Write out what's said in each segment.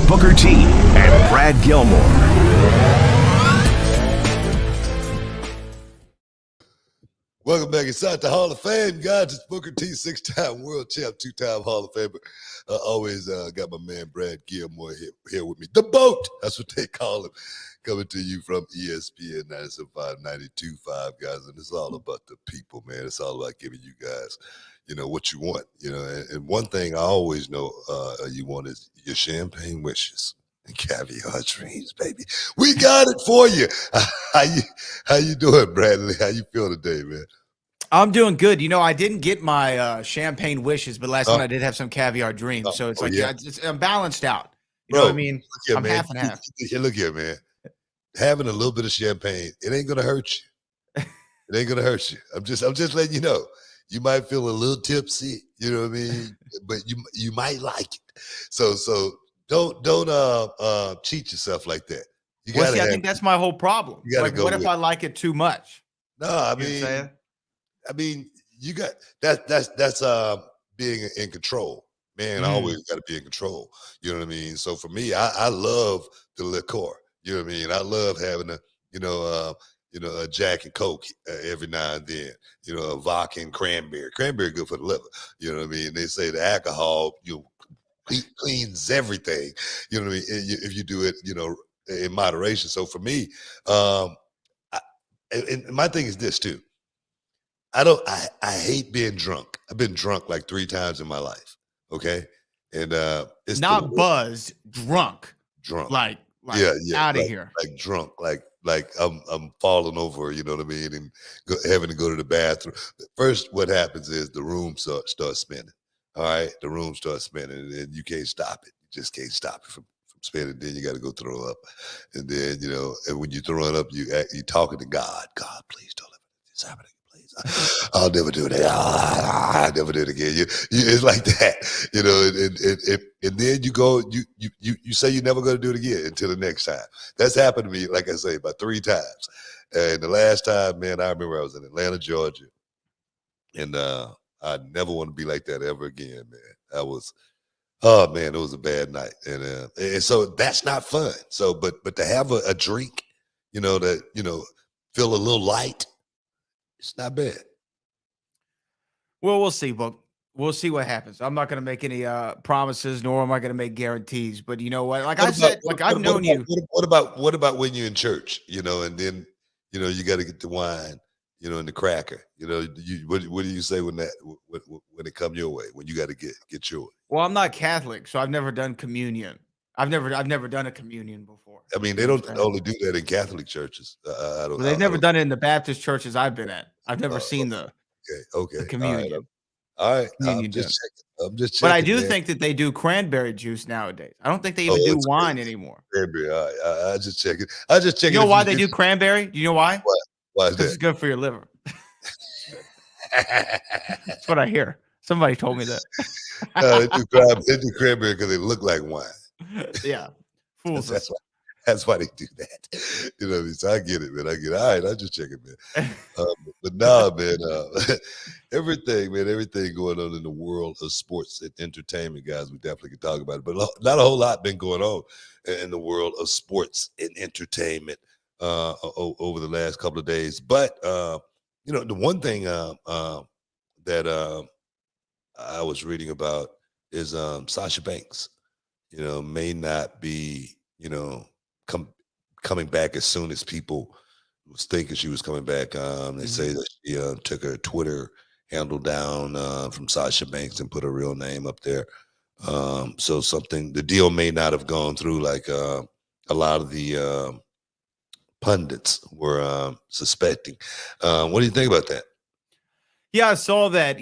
Booker T and Brad Gilmore. Welcome back inside the Hall of Fame, guys. It's Booker T, 6-time world champ, 2-time Hall of Famer. Always got my man Brad Gilmore here with me. The BOAT, that's what they call him. Coming to you from ESPN 97.5, 92.5, guys. And it's all about the people, man. It's all about giving you guys, what you want. And one thing I always know you want is your champagne wishes. And caviar dreams, baby. We got it for you. How you doing, Bradley? How you feel today, man? I'm doing good. I didn't get my champagne wishes, but last night I did have some caviar dreams. So it's I'm balanced out. You know what I mean? Here, I'm man. half and half. Look here, man. Having a little bit of champagne, it ain't gonna hurt you. It ain't gonna hurt you. I'm just letting you know. You might feel a little tipsy, you know what I mean? But you might like it. So don't cheat yourself like that. I think that's my whole problem. Like, what if I like it too much? No, I mean, you got that's being in control. Man, I always got to be in control. You know what I mean? So for me, I love the liqueur. You know what I mean? I love having a Jack and Coke every now and then. A vodka and cranberry. Cranberry good for the liver. You know what I mean? They say the alcohol, cleans everything, you know what I mean, if you do it, in moderation. So for me, and my thing is this too. I hate being drunk. I've been drunk like 3 times in my life. Okay. And it's not buzzed, drunk, like out of here, like drunk, like I'm falling over, you know what I mean, and having to go to the bathroom. First, what happens is the room starts spinning. All right, the room starts spinning, and you can't stop it. You just can't stop it from spinning. Then you got to go throw up, and then and when you throwing up, you talking to God. God, please don't let this happen, please. I'll never do that. I'll never do it again. It's like that, and then you go, you say you're never going to do it again until the next time. That's happened to me, like I say, about 3 times. And the last time, man, I remember I was in Atlanta, Georgia, and I never want to be like that ever again, man. It was a bad night. And so that's not fun. So, but to have a drink, that, feel a little light, it's not bad. Well, we'll see, but we'll see what happens. I'm not going to make any promises, nor am I going to make guarantees. But you know what? Like I said, I've known you. What about when you're in church, and then, you got to get the wine, and the cracker, what do you say when it come your way, when you got to get yours? Well, I'm not Catholic, so I've never done communion. I've never done a communion before. I mean, they don't only do that in Catholic churches. They've never done it in the Baptist churches I've been at. I've never seen the communion. All right. I'm just checking. But I do think that they do cranberry juice nowadays. I don't think they even do wine anymore. Cranberry. All right. I just check it. You know why they do cranberry? Do you know why? Why is that? It's good for your liver. That's what I hear. Somebody told me that. They do cranberry because they look like wine. Yeah. Fools us. That's why they do that. So I get it, man. I get it. All right, I just check it, man. But nah, man, everything going on in the world of sports and entertainment, guys, we definitely can talk about it. But not a whole lot been going on in the world of sports and entertainment over the last couple of days. But, the one thing that I was reading about is Sasha Banks, may not be, coming back as soon as people was thinking she was coming back. They say that she took her Twitter handle down from Sasha Banks and put her real name up there. So the deal may not have gone through like a lot of the pundits were suspecting. What do you think about that? Yeah, I saw that.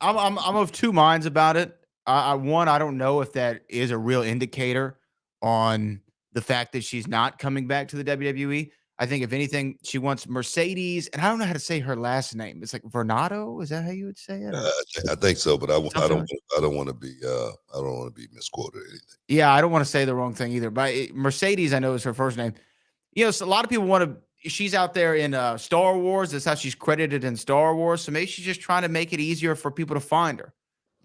I'm of 2 minds about it. One, I don't know if that is a real indicator on the fact that she's not coming back to the WWE. I think if anything, she wants Mercedes, and I don't know how to say her last name. It's like Vernado. Is that how you would say it? I think so, but I don't want to be misquoted or anything. Yeah, I don't want to say the wrong thing either. But Mercedes, I know, is her first name. So a lot of people want to. She's out there in Star Wars. That's how she's credited in Star Wars. So maybe she's just trying to make it easier for people to find her.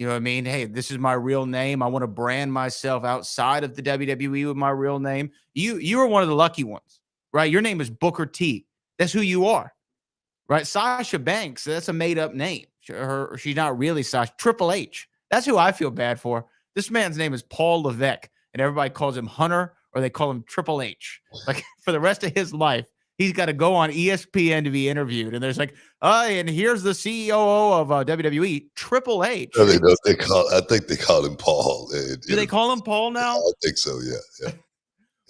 You know what I mean? Hey, this is my real name. I want to brand myself outside of the WWE with my real name. You are one of the lucky ones, right? Your name is Booker T. That's who you are, right? Sasha Banks, that's a made up name. She's not really Sasha. Triple H. That's who I feel bad for. This man's name is Paul Levesque, and everybody calls him Hunter or they call him Triple H. Like for the rest of his life, he's got to go on ESPN to be interviewed. And there's like, and here's the CEO of WWE, Triple H. No, they don't. I think they call him Paul. Do they call him Paul now? I think so. Yeah.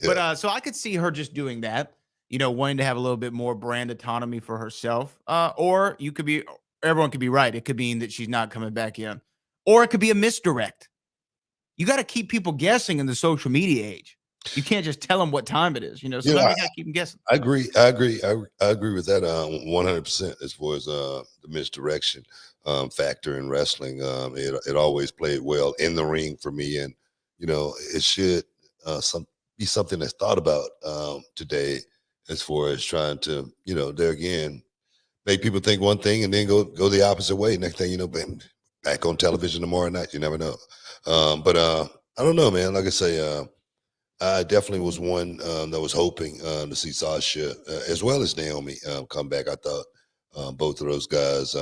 But so I could see her just doing that, wanting to have a little bit more brand autonomy for herself. Or everyone could be right. It could mean that she's not coming back in. Or it could be a misdirect. You got to keep people guessing in the social media age. You can't just tell them what time it is. Sometimes you got to keep them guessing. I agree with that 100% as far as the misdirection factor in wrestling. It always played well in the ring for me, and it should be something that's thought about today as far as trying to there again make people think one thing and then go the opposite way. Next thing you know, back on television tomorrow night. You never know. But I don't know, man. Like I say, I definitely was one that was hoping to see Sasha as well as Naomi come back. I thought both of those guys,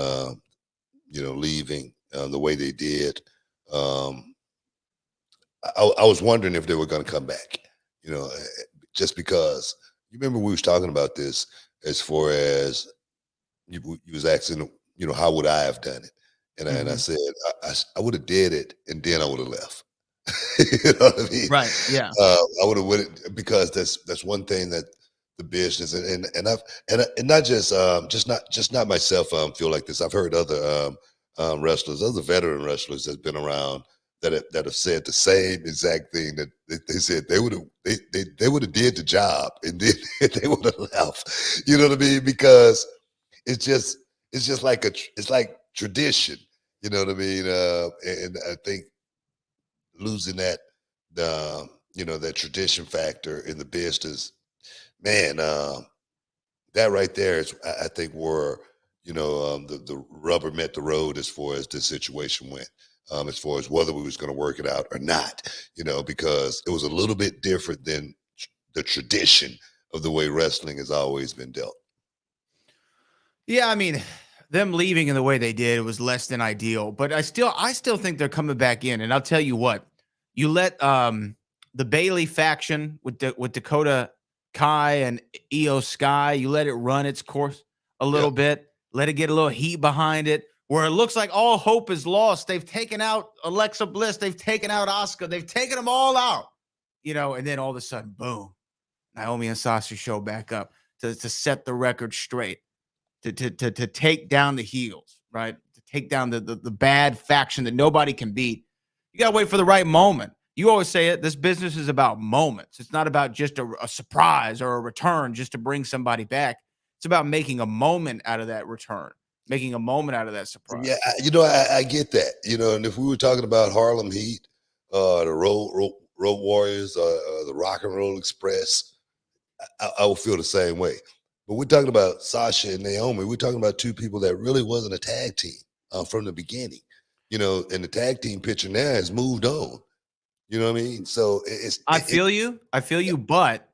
leaving the way they did. I was wondering if they were going to come back, just because you remember we was talking about this as far as you was asking, how would I have done it? And I said, I would have did it and then I would have left. You know what I mean? Right. Yeah. I would have went it because that's one thing that the business and not just not myself feel like this. I've heard other wrestlers, other veteran wrestlers that's been around that have said the same exact thing that they said they would have did the job and then they would have left. You know what I mean? Because it's just like it's like tradition. You know what I mean? And I think losing that that tradition factor in the business, man, that right there is I think where the rubber met the road as far as this situation went, as far as whether we was going to work it out or not, because it was a little bit different than the tradition of the way wrestling has always been dealt. Yeah, I mean, them leaving in the way they did was less than ideal, but I still think they're coming back in. And I'll tell you what, you let the Bailey faction with Dakota Kai and Io Sky, you let it run its course a little bit, let it get a little heat behind it, where it looks like all hope is lost. They've taken out Alexa Bliss, they've taken out Asuka, they've taken them all out, and then all of a sudden, boom, Naomi and Sasha show back up to set the record straight. To take down the heels, right? To take down the bad faction that nobody can beat. You got to wait for the right moment. You always say it. This business is about moments. It's not about just a surprise or a return just to bring somebody back. It's about making a moment out of that return, making a moment out of that surprise. Yeah, I get that. And if we were talking about Harlem Heat, the Road Warriors, the Rock and Roll Express, I would feel the same way. But we're talking about Sasha and Naomi. We're talking about two people that really wasn't a tag team from the beginning, and the tag team picture now has moved on. You know what I mean? So I feel you, but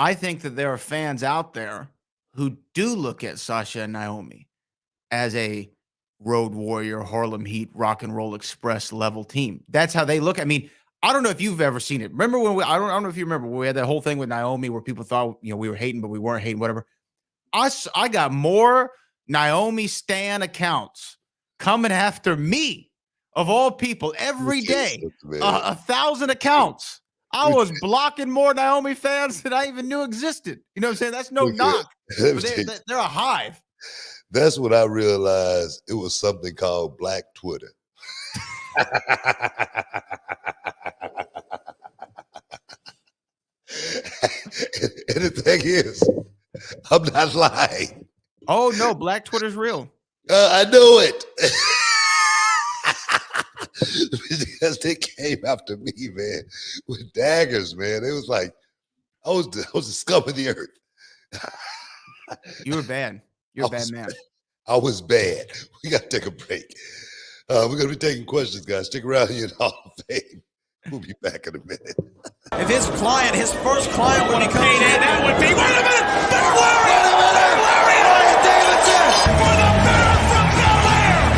I think that there are fans out there who do look at Sasha and Naomi as a Road Warrior, Harlem Heat, Rock and Roll Express level team. That's how they look. I mean, I don't know if you've ever seen it. Remember when I don't know if you remember when we had that whole thing with Naomi where people thought, we were hating, but we weren't hating, whatever. I got more Naomi Stan accounts coming after me, of all people, every day. 1,000 accounts. I was blocking more Naomi fans than I even knew existed. You know what I'm saying? That's no knock. They're a hive. That's what I realized. It was something called Black Twitter. And the thing is, I'm not lying. Oh no, Black Twitter's real. I know it. Because they came after me, man, with daggers, man. It was like I was the scum of the earth. You were bad. You're a bad man. I was bad. We got to take a break. We're going to be taking questions, guys. Stick around here in Hall of Fame. We'll be back in a minute. If his first client when he comes in, that would be, wait a minute, they're Larry Davidson for the bear from Bel Air.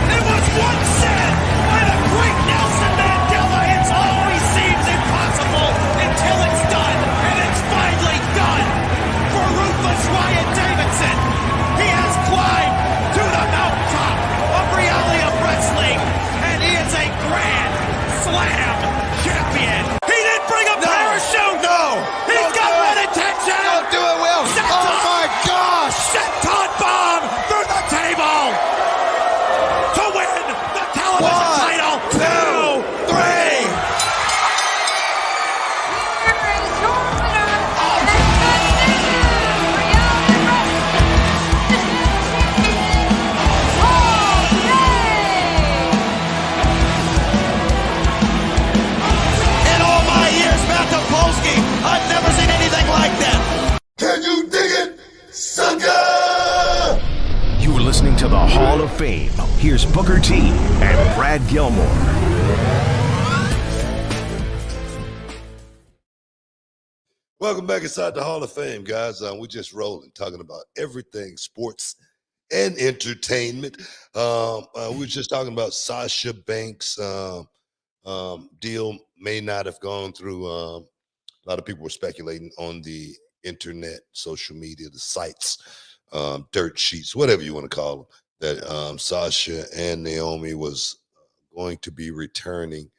It was once said by the great Nelson Mandela, it always seems impossible until it's done, and it's finally done for Ruthless Wyatt Davidson. He has climbed to the mountaintop of reality of wrestling, and he is a grand slam champion. He didn't bring a parachute. No. He's got one intention. Don't do it, Will. Oh my gosh. Senton bomb through the table to win the television title. 2, 3. I've never seen anything like that. Can you dig it, sucker? You're listening to the Hall of Fame. Here's Booker T and Brad Gilmore. Welcome back inside the Hall of Fame, guys. We're just rolling, talking about everything sports and entertainment. We were just talking about Sasha Banks' deal may not have gone through. A lot of people were speculating on the internet, social media, the sites, dirt sheets, whatever you want to call them, that Sasha and Naomi was going to be returning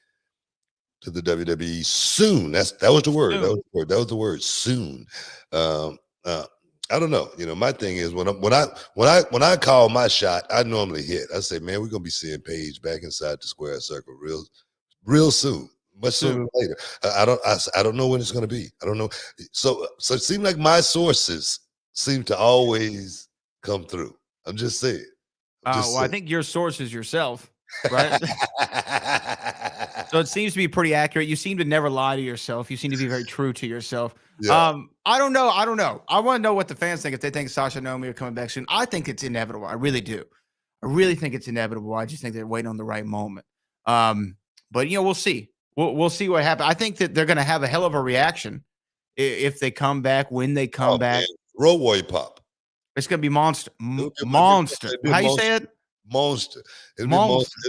to the WWE soon. That was the word. That was the word. Soon. I don't know. You know, my thing is when I call my shot, I normally hit. I say, man, we're gonna be seeing Paige back inside the square circle real soon. Much sooner or later. I don't know when it's going to be. I don't know. So it seemed like my sources seem to always come through. I'm just saying. I think your source is yourself, right? So it seems to be pretty accurate. You seem to never lie to yourself. You seem to be very true to yourself. Yeah. I don't know. I want to know what the fans think, if they think Sasha and Naomi are coming back soon. I think it's inevitable. I really do. I really think it's inevitable. I just think they're waiting on the right moment. But we'll see. We'll see what happens. I think that they're going to have a hell of a reaction if they come back, when they come back. Man. Road Warrior pop. It's going to be monster. Monster. How you say it? Monster. It'd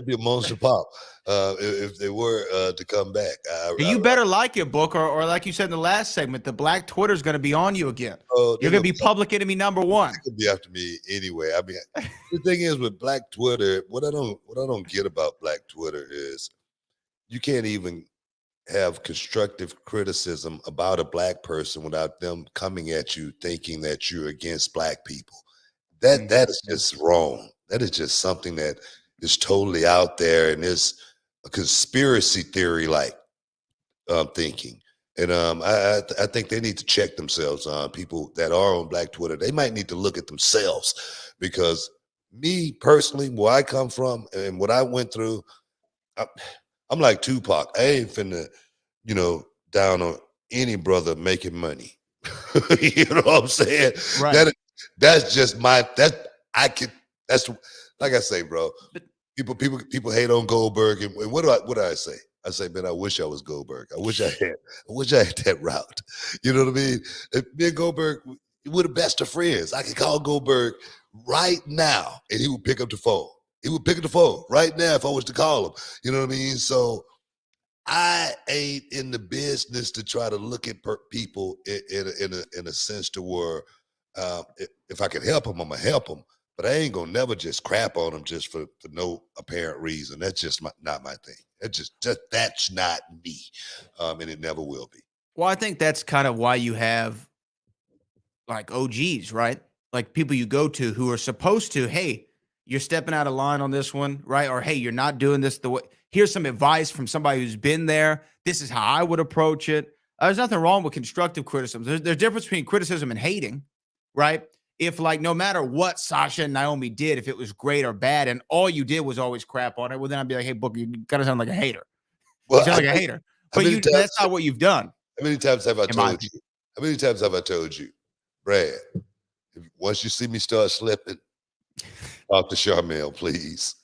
be a monster pop if they were to come back. You better like your book, or like you said in the last segment, the Black Twitter is going to be on you again. You're going to be public enemy number one. They could be after me anyway. I mean, the thing is with Black Twitter, what I don't get about Black Twitter is you can't even have constructive criticism about a Black person without them coming at you thinking that you're against Black people. That is just wrong. That is just something that is totally out there and is a conspiracy theory like thinking. And I think they need to check themselves on people that are on Black Twitter. They might need to look at themselves, because me personally, where I come from and what I went through, I'm like Tupac. I ain't finna, down on any brother making money. You know what I'm saying? Right. That's just that's like I say, bro. People hate on Goldberg, and what do I say? I say, man, I wish I was Goldberg. I wish I had that route. You know what I mean? If me and Goldberg, we're the best of friends. I could call Goldberg right now, and he would pick up the phone. He would pick up the phone right now if I was to call him. You know what I mean? So I ain't in the business to try to look at people in a sense to where if I can help them, I'm gonna help them. But I ain't gonna never just crap on them just for no apparent reason. That's just not my thing. That's not me, and it never will be. Well, I think that's kind of why you have like OGs, right? Like people you go to who are supposed to, hey, you're stepping out of line on this one, right? Or, hey, you're not doing this the way. Here's some advice from somebody who's been there. This is how I would approach it. There's nothing wrong with constructive criticism. There's a difference between criticism and hating, right? If, like, no matter what Sasha and Naomi did, if it was great or bad, and all you did was always crap on it, well, then I'd be like, hey, Booker, you gotta sound like a hater. Well, you sound like a hater. But that's not what you've done. How many times have I told you? How many times have I told you, Brad, once you see me start slipping, talk to Charmel, please.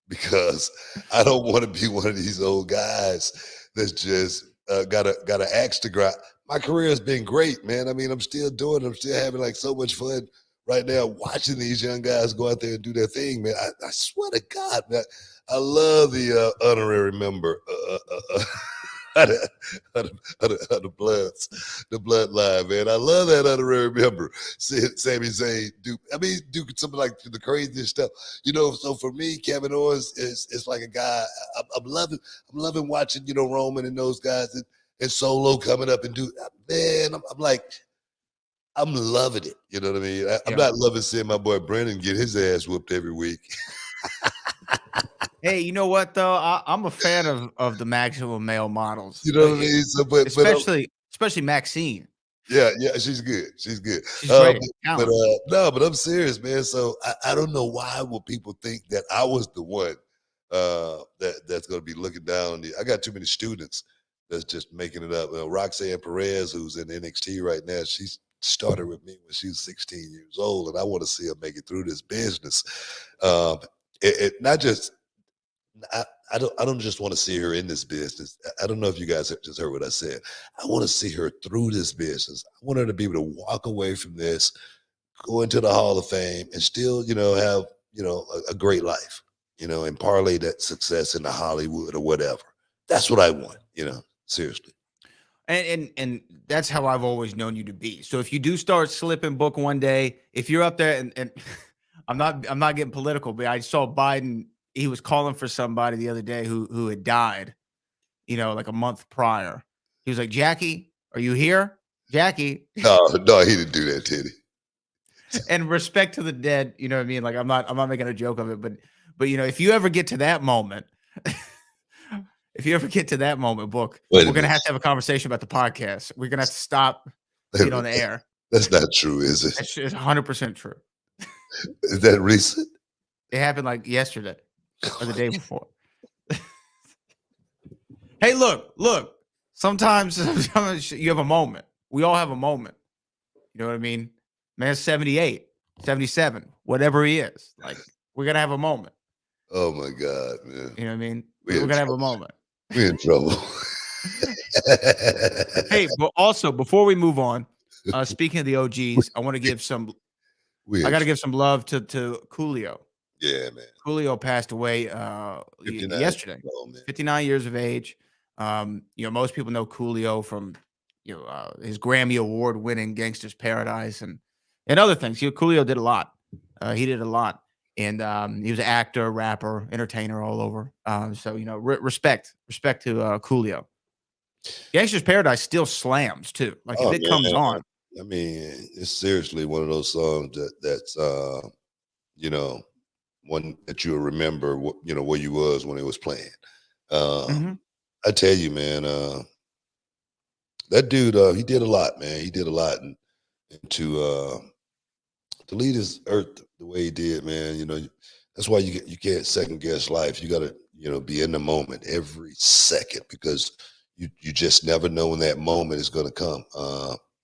because I don't want to be one of these old guys that's just got an axe to grind. My career has been great, man. I mean, I'm still doing it. I'm still having like so much fun right now watching these young guys go out there and do their thing, man. I swear to God, man, I love the honorary member of the bloodline, man. I love that honorary member. Sami Zayn do something like the craziest stuff, you know. So for me, Kevin Owens is like a guy I'm loving watching, you know, Roman and those guys and Solo coming up and do, man. I'm like, I'm loving it. You know what I mean? I'm not loving seeing my boy Brennan get his ass whooped every week. Hey, you know what though? I'm a fan of the maximum male models. You know what I mean? So, especially Maxine. Yeah, she's good. She's good. She's great. But I'm serious, man. So I don't know why would people think that I was the one that's going to be looking down. I got too many students that's just making it up. Roxanne Perez, who's in NXT right now, she started with me when she was 16 years old, and I want to see her make it through this business. Not just. I don't just want to see her in this business. I don't know if you guys just heard what I said. I want to see her through this business. I want her to be able to walk away from this, go into the Hall of Fame, and still, you know, have, you know, a great life, you know, and parlay that success into Hollywood or whatever. That's what I want, you know, seriously. And that's how I've always known you to be. So if you do start slipping, Book, one day, if you're up there and I'm not getting political, but I saw Biden. He was calling for somebody the other day who had died, you know, like a month prior. He was like, "Jackie, are you here? Jackie." No, he didn't do that, Teddy. And respect to the dead, you know what I mean? Like I'm not making a joke of it, but you know, if you ever get to that moment, Book, we're gonna have to have a conversation about the podcast. We're gonna have to stop it on the air. That's not true, is it? It's 100% true. Is that recent? It happened like yesterday. Or the day before. Hey, look. Sometimes you have a moment. We all have a moment. You know what I mean? Man's 78, 77, whatever he is. Like, we're gonna have a moment. Oh my God, man. You know what I mean? We're gonna have a moment. We're in trouble. Hey, but also before we move on, speaking of the OGs, I want to give some. I got to give some love to Coolio. Yeah, man. Coolio passed away yesterday. 59 years of age. You know, most people know Coolio from, you know, his Grammy Award-winning Gangsta's Paradise and other things. Coolio did a lot. He did a lot, and he was an actor, rapper, entertainer all over. So you know, respect to Coolio. Gangsta's Paradise still slams too. Like if it comes on. I mean, it's seriously one of those songs that's you know, one that you'll remember, you know, where you was when it was playing. I tell you, man, that dude, he did a lot, man. He did a lot, and to lead his earth the way he did, man. You know, that's why you can't second guess life. You got to, you know, be in the moment every second, because you just never know when that moment is going to come.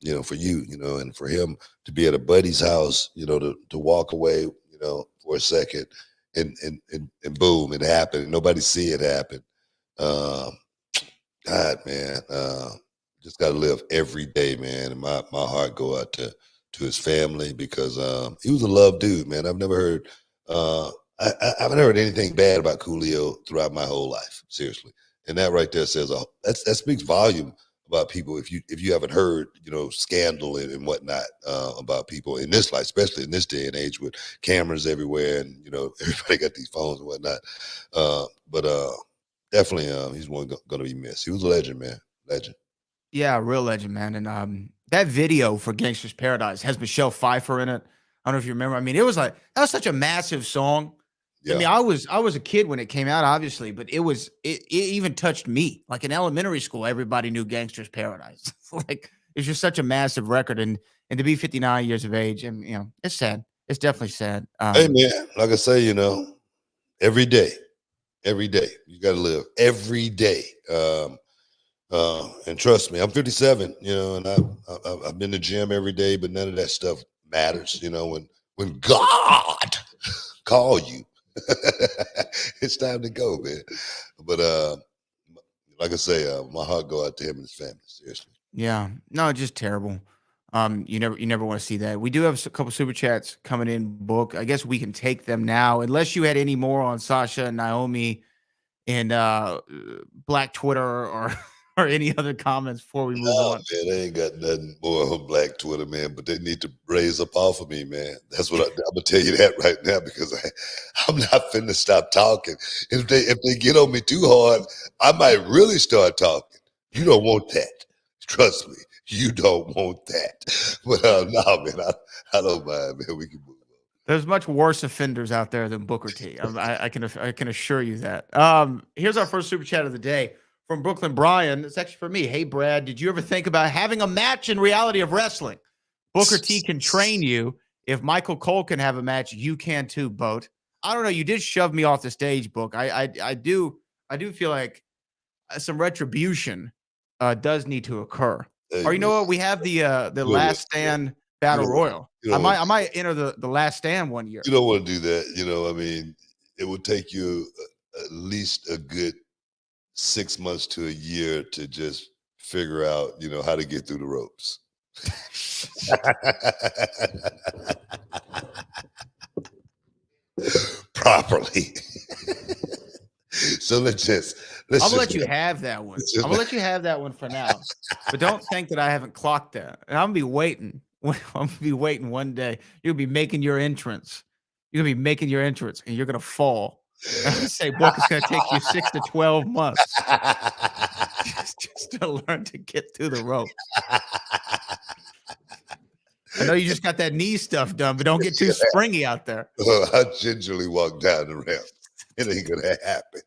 You know, for you, you know, and for him to be at a buddy's house, you know, to walk away, you know, for a second, and boom, it happened. Nobody see it happen. God, man, just got to live every day, man. And my heart go out to his family, because he was a loved dude, man. I've never heard, I haven't heard anything bad about Coolio throughout my whole life, seriously. And that right there says, that speaks volume about people. If you haven't heard, you know, scandal and whatnot about people in this life, especially in this day and age with cameras everywhere, and you know, everybody got these phones and whatnot. But definitely, he's one going to be missed. He was a legend, man, legend. Yeah, real legend, man. And that video for Gangsta's Paradise has Michelle Pfeiffer in it. I don't know if you remember. I mean, it was like, that was such a massive song. Yeah. I mean, I was a kid when it came out, obviously, but it even touched me. Like in elementary school, everybody knew Gangsta's Paradise. Like it's just such a massive record, and to be 59 years of age, and you know, it's sad. It's definitely sad. Hey man, like I say, you know, every day you got to live every day. And trust me, I'm 57, you know, and I've been to the gym every day, but none of that stuff matters. You know, when God call you, It's time to go, man. But like I say, my heart go out to him and his family. Seriously. Yeah, no, just terrible. You never want to see that. We do have a couple super chats coming in. Book, I guess we can take them now, unless you had any more on Sasha and Naomi and Black Twitter or or any other comments before we move No, on. man, they ain't got nothing more on Black Twitter, man. But they need to raise up off of me, man. That's what I'm gonna tell you that right now because I'm not finna stop talking. If they get on me too hard, I might really start talking. You don't want that. Trust me, you don't want that. But no, man, I don't mind, man. We can move on. There's much worse offenders out there than Booker T. I can assure you that. Here's our first super chat of the day from Brooklyn Brian. It's actually for me. Hey Brad, did you ever think about having a match in reality of wrestling? Booker T can train you. If Michael Cole can have a match, you can too, Boat. I don't know. You did shove me off the stage, Book. I do feel like some retribution does need to occur. Hey, Or you know man, what? We have the you last stand battle don't- royal. you don't I want- might enter the last stand one year. you don't want to do that. I mean, it would take you at least a good 6 months to a year to just figure out, how to get through the ropes. Properly. So let's I'm gonna let you have that one. I'm gonna let you have that one for now. But don't think that I haven't clocked that. And I'm gonna be waiting. I'm gonna be waiting one day. You'll be making your entrance. You're gonna be making your entrance and you're gonna fall. And I'm gonna say, Book, it's gonna take you 6 to 12 months just to learn to get through the rope. I know you just got that knee stuff done, but don't get too springy out there. I gingerly walk down the ramp. It ain't gonna happen.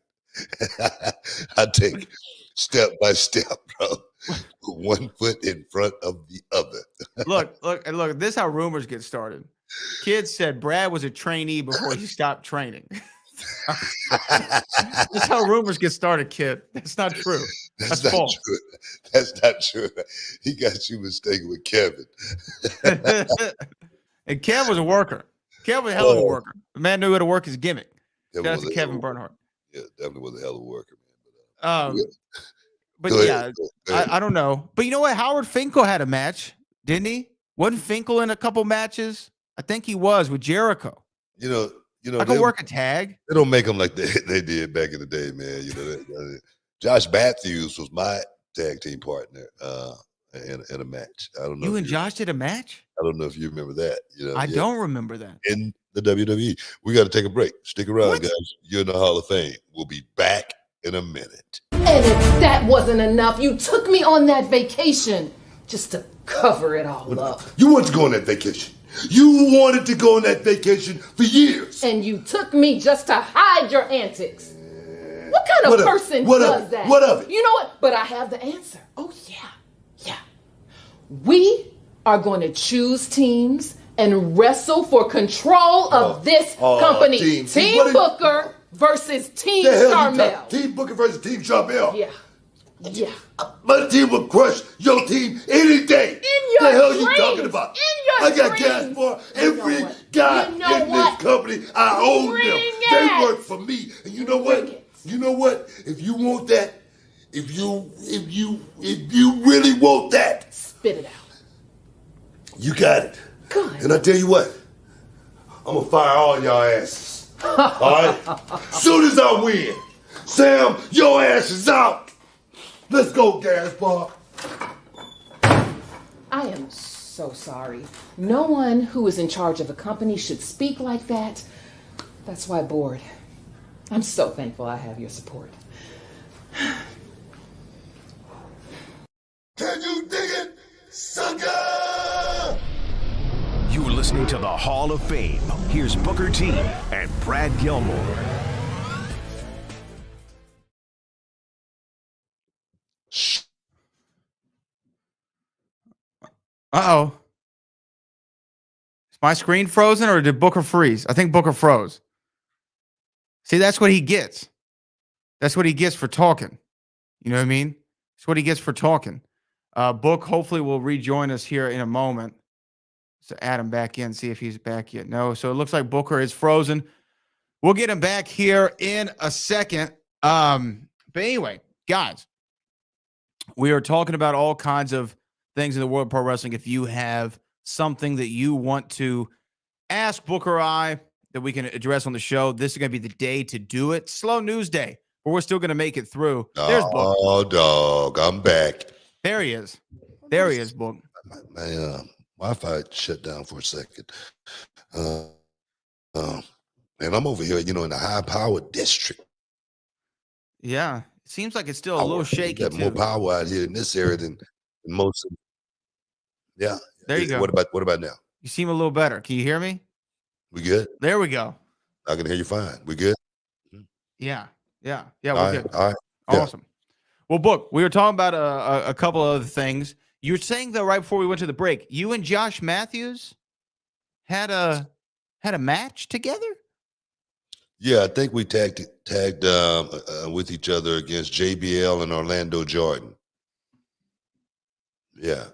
I take step by step, bro. One foot in front of the other. Look, this is how rumors get started. Kids said Brad was a trainee before he stopped training. That's how rumors get started, kid. That's not true. That's not false. true. That's not true. He got you mistaken with Kevin. And Kev was a worker. Kev was a hell of a worker. The man knew how to work his gimmick. Shout out to Kevin Bernhardt. Yeah, definitely was a hell of a worker, man. But Go yeah, ahead, go ahead. I don't know. But you know what? Howard Finkel had a match, didn't he? Wasn't Finkel in a couple matches? I think he was with Jericho. I could work a tag. They don't make them like they did back in the day, man. Josh Matthews was my tag team partner in a match. I don't know. You and Josh did a match? I don't know if you remember that. I don't remember that. In the WWE. We got to take a break. Stick around, What? guys. You're in the Hall of Fame. We'll be back in a minute. And if that wasn't enough, you took me on that vacation just to cover it all up. You wanted to go on that vacation. You wanted to go on that vacation for years. And you took me just to hide your antics. What kind of person does that? What of it? You know what? But I have the answer. Oh, yeah. We are going to choose teams and wrestle for control of this company. Team Booker versus Team Carmel. Team Booker versus Team Carmel. Yeah. My team will crush your team any day. In your the hell dreams. you talking about? In your I got dreams. gas for You know every what? guy You know in what? this company. I own Bring them. it. They work for me. And you know Bring what? it. You know what? If you want that, if you really want that, Spit it out. you got it. Good. And I tell you what, I'm gonna fire all y'all asses. All right? Soon as I win, Sam, your ass is out. Let's go, Gaspar. I am so sorry. No one who is in charge of a company should speak like that. That's why, board, I'm so thankful I have your support. Can you dig it, sucker? You're listening to the Hall of Fame. Here's Booker T and Brad Gilmore. Uh-oh. Is my screen frozen or did Booker freeze? I think Booker froze. See, that's what he gets. That's what he gets for talking. You know what I mean? That's what he gets for talking. Book hopefully will rejoin us here in a moment. So add him back in, see if he's back yet. No, so it looks like Booker is frozen. We'll get him back here in a second. But anyway, guys, we are talking about all kinds of things in the world of pro wrestling. If you have something that you want to ask Booker or I that we can address on the show, this is going to be the day to do it. Slow news day, but we're still going to make it through. There's Booker. Oh, dog, I'm back. There he is. There he is, Book. My Wi-Fi shut down for a second. And I'm over here, in the high-powered district. Yeah, it seems like it's still a little shaky. Got more power out here in this area than most. Yeah. There you go. What about now? You seem a little better. Can you hear me? We good? There we go. I can hear you fine. We good? Yeah. We're good. All right. Awesome. Well, Book, we were talking about a couple of other things. You were saying though, right before we went to the break, you and Josh Matthews had a match together. Yeah, I think we tagged with each other against JBL and Orlando Jordan. Yeah,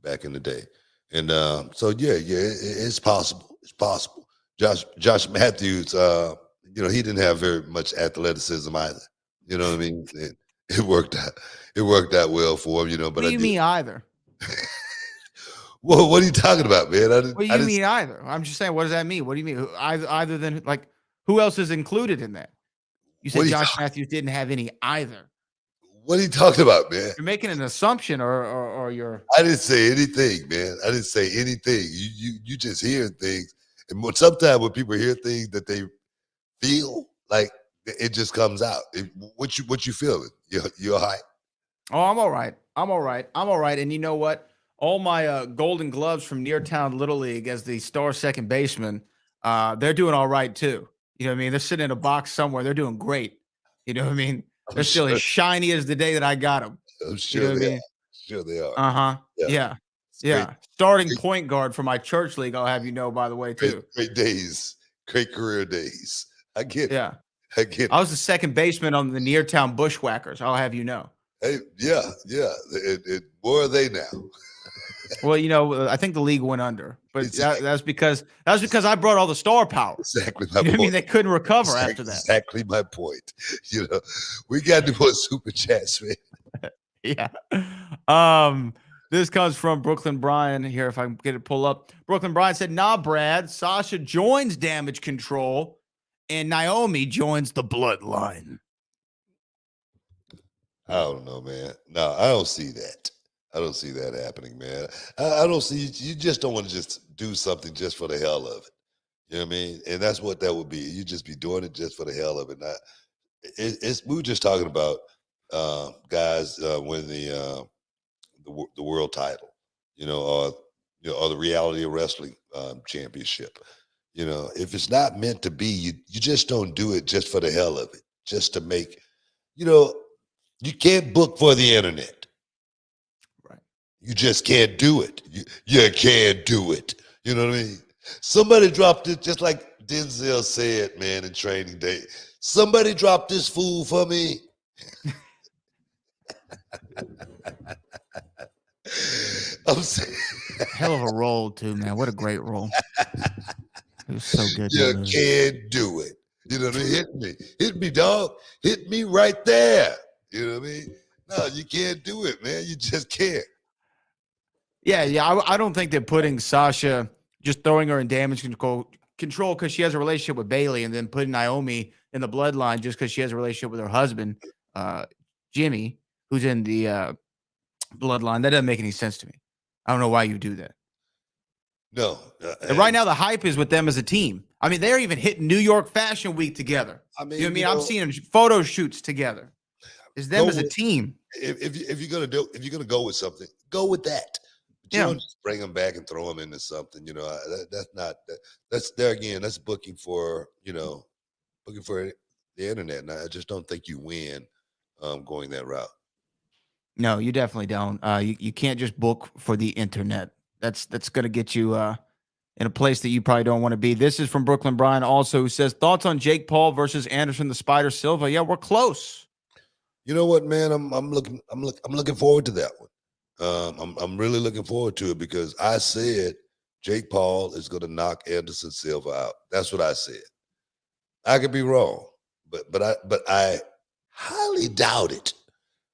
back in the day. And so it's possible. It's possible. Josh Matthews, he didn't have very much athleticism either. You know what I mean? It worked out. It worked out well for him, But what do you mean either? Well, what are you talking about, man? What do you mean either? I'm just saying, what does that mean? What do you mean? Either than like, who else is included in that? You said Josh Matthews didn't have any either. What are you talking about, man? You're making an assumption, or you're. I didn't say anything, man. I didn't say anything. You just hearing things, and sometimes when people hear things that they feel like, it just comes out. What you feeling? You're hype. Oh, I'm all right. And you know what? All my golden gloves from Neartown Little League as the star second baseman, they're doing all right too. You know what I mean? They're sitting in a box somewhere. They're doing great. You know what I mean? They're still as shiny as the day that I got them. I'm sure you know they I mean? are. Sure they are. Uh-huh. Yeah. Great. Starting point guard for my church league, I'll have you know, by the way, too. Great days. Great career days. I get it. I was the second baseman on the Neartown Bushwhackers. I'll have you know. Hey, yeah. Where are they now? Well, I think the league went under, but that's because I brought all the star power. Exactly my point. point. I mean, they couldn't recover after that. Exactly my point. We got to do more super chats, man. Yeah. This comes from Brooklyn Brian here. If I can get it pull up, Brooklyn Brian said, "Nah, Brad. Sasha joins Damage Control, and Naomi joins the Bloodline." I don't know, man. No, I don't see that. I don't see that happening, man. I don't see, you just don't want to just do something just for the hell of it. You know what I mean? And that's what that would be. You just be doing it just for the hell of it. We were just talking about guys winning the world title, or the reality of wrestling championship. If it's not meant to be, you just don't do it just for the hell of it, just to make, you can't book for the internet. You just can't do it. You can't do it. You know what I mean? Somebody dropped it, just like Denzel said, man, in Training Day. Somebody dropped this fool for me. I'm saying, hell of a role too, man. What a great role. It was so good. You can't do it. You know what I mean? Hit me, dog. Hit me right there. You know what I mean? No, you can't do it, man. You just can't. Yeah. I don't think that putting Sasha, just throwing her in Damage Control because she has a relationship with Bailey, and then putting Naomi in the Bloodline just because she has a relationship with her husband, Jimmy, who's in the Bloodline. That doesn't make any sense to me. I don't know why you do that. No. And right now, the hype is with them as a team. I mean, they're even hitting New York Fashion Week together. I mean, you know what I mean? I'm seeing photo shoots together. It's them as a team. If you're gonna go with something, go with that. But you don't just bring them back and throw them into something. That's there again. That's booking for the internet. And I just don't think you win going that route. No, you definitely don't. You can't just book for the internet. That's going to get you in a place that you probably don't want to be. This is from Brooklyn Brian also, who says, thoughts on Jake Paul versus Anderson the Spider Silva? Yeah, we're close. You know what, man? I'm looking forward to that one. I'm really looking forward to it because I said Jake Paul is going to knock Anderson Silva out. That's what I said. I could be wrong, but I highly doubt it.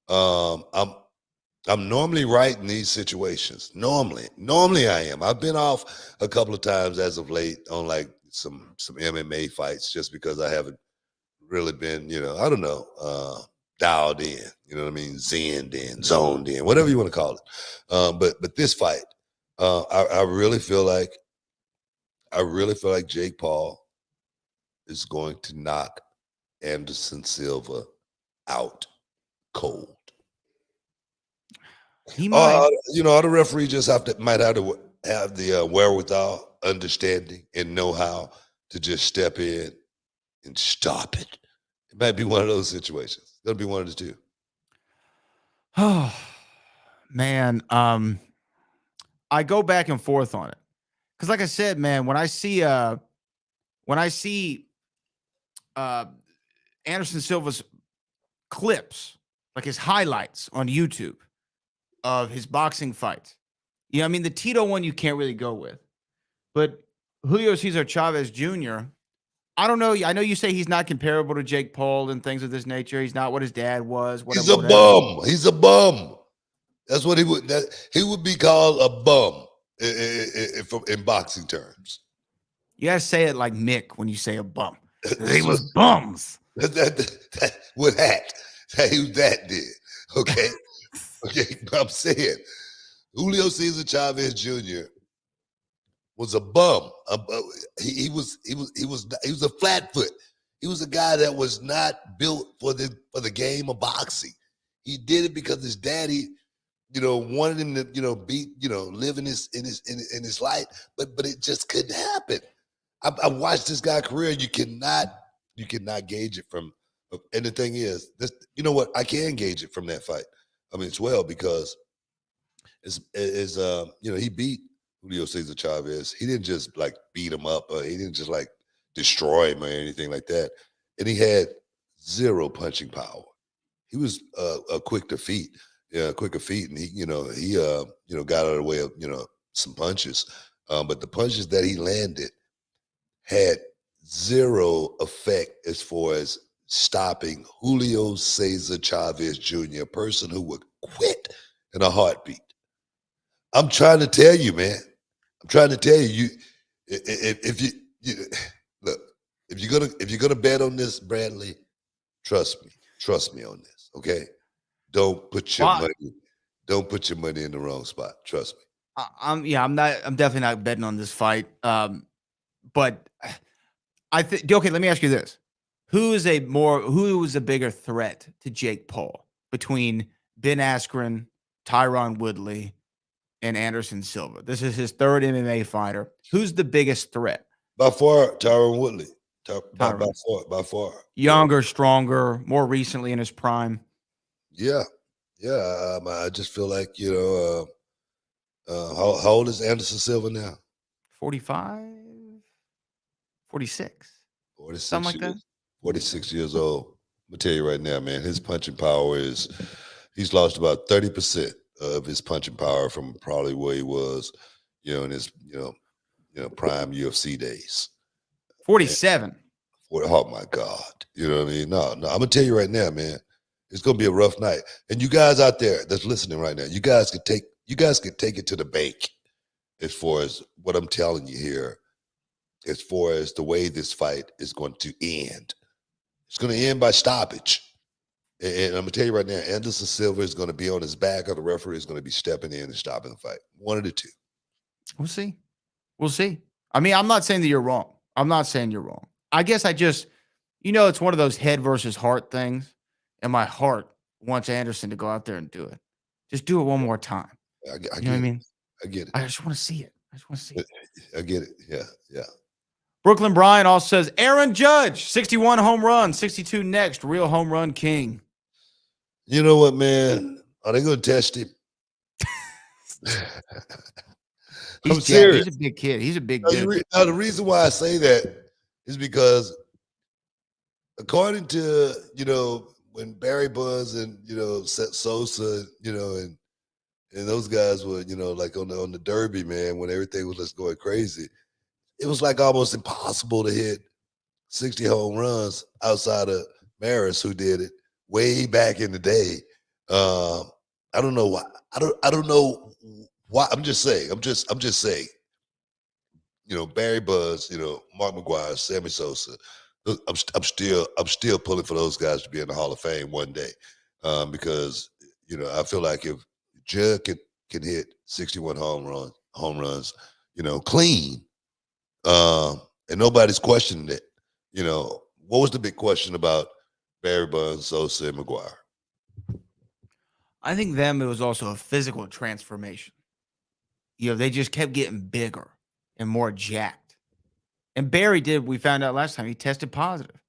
I'm normally right in these situations. Normally I am. I've been off a couple of times as of late on like some MMA fights just because I haven't really been, I don't know, dialed in. You know what I mean? Zenned in, zoned in, whatever you want to call it. But this fight, I really feel like Jake Paul is going to knock Anderson Silva out cold. He might. The referee just might have to have the wherewithal, understanding, and know-how to just step in and stop it. It might be one of those situations. It's gonna be one of the two. Oh man, I go back and forth on it because, like I said, man, when I see Anderson Silva's clips, like his highlights on YouTube of his boxing fights, I mean, the Tito one you can't really go with, but Julio Cesar Chavez Jr. I don't know. I know you say he's not comparable to Jake Paul and things of this nature. He's not what his dad was. He's a bum. He's a bum. That's what he would be called, a bum in boxing terms. You gotta say it like Mick when you say a bum. They was bums. What that did. Okay. Okay. I'm saying Julio Cesar Chavez Jr. was a bum. He was a flatfoot. He was a guy that was not built for the game of boxing. He did it because his daddy, wanted him to, beat, live in his life, but it just couldn't happen. I watched this guy's career. You cannot gauge it from, and the thing is, you know what? I can gauge it from that fight. I mean, it's well because he beat Julio Cesar Chavez. He didn't just like beat him up. He didn't just like destroy him or anything like that. And he had zero punching power. He was a quick of feet, and he got out of the way of some punches. But the punches that he landed had zero effect as far as stopping Julio Cesar Chavez Jr., a person who would quit in a heartbeat. I'm trying to tell you, man. I'm trying to tell you, if you're gonna bet on this, Bradley, trust me on this, okay? Don't put your money in the wrong spot. Trust me. I'm definitely not betting on this fight. But I think, okay, let me ask you this. Who is a bigger threat to Jake Paul between Ben Askren, Tyron Woodley, and Anderson Silva? This is his third MMA fighter. Who's the biggest threat? By far, Tyron Woodley. By far. Younger, stronger, more recently in his prime. Yeah. I just feel like, how old is Anderson Silva now? 45, 46. 46 something like that. 46 years old. I'm gonna tell you right now, man, his punching power he's lost about 30% of his punching power from probably where he was, in his, prime UFC days. 47. Oh my God. You know what I mean? No, I'm gonna tell you right now, man, it's gonna be a rough night. And you guys out there that's listening right now, you guys could take it to the bank as far as what I'm telling you here, as far as the way this fight is going to end. It's going to end by stoppage. And I'm going to tell you right now, Anderson Silva is going to be on his back, or the referee is going to be stepping in and stopping the fight. One of the two. We'll see. I mean, I'm not saying that you're wrong. I'm not saying you're wrong. I guess I just, it's one of those head versus heart things. And my heart wants Anderson to go out there and do it. Just do it one more time. I get what I mean? I get it. I just want to see it. I get it. Yeah. Brooklyn Bryan also says, Aaron Judge, 61 home runs, 62 next, real home run king. You know what, man? Are they going to test him? I'm serious. He's a big kid. He's a big dude. Now, the reason why I say that is because according to, when Barry Bonds and, Sosa, and those guys were, like on the Derby, man, when everything was just going crazy, it was like almost impossible to hit 60 home runs outside of Maris, who did it way back in the day. I don't know why. I don't know why. I'm just saying. Barry Bonds, Mark McGwire, Sammy Sosa. I'm still pulling for those guys to be in the Hall of Fame one day, because I feel like if Jud can hit 61 home runs, clean, and nobody's questioning it. What was the big question about Barry Bonds, Sosa, and McGwire? I think it was also a physical transformation. They just kept getting bigger and more jacked. And Barry we found out last time, he tested positive.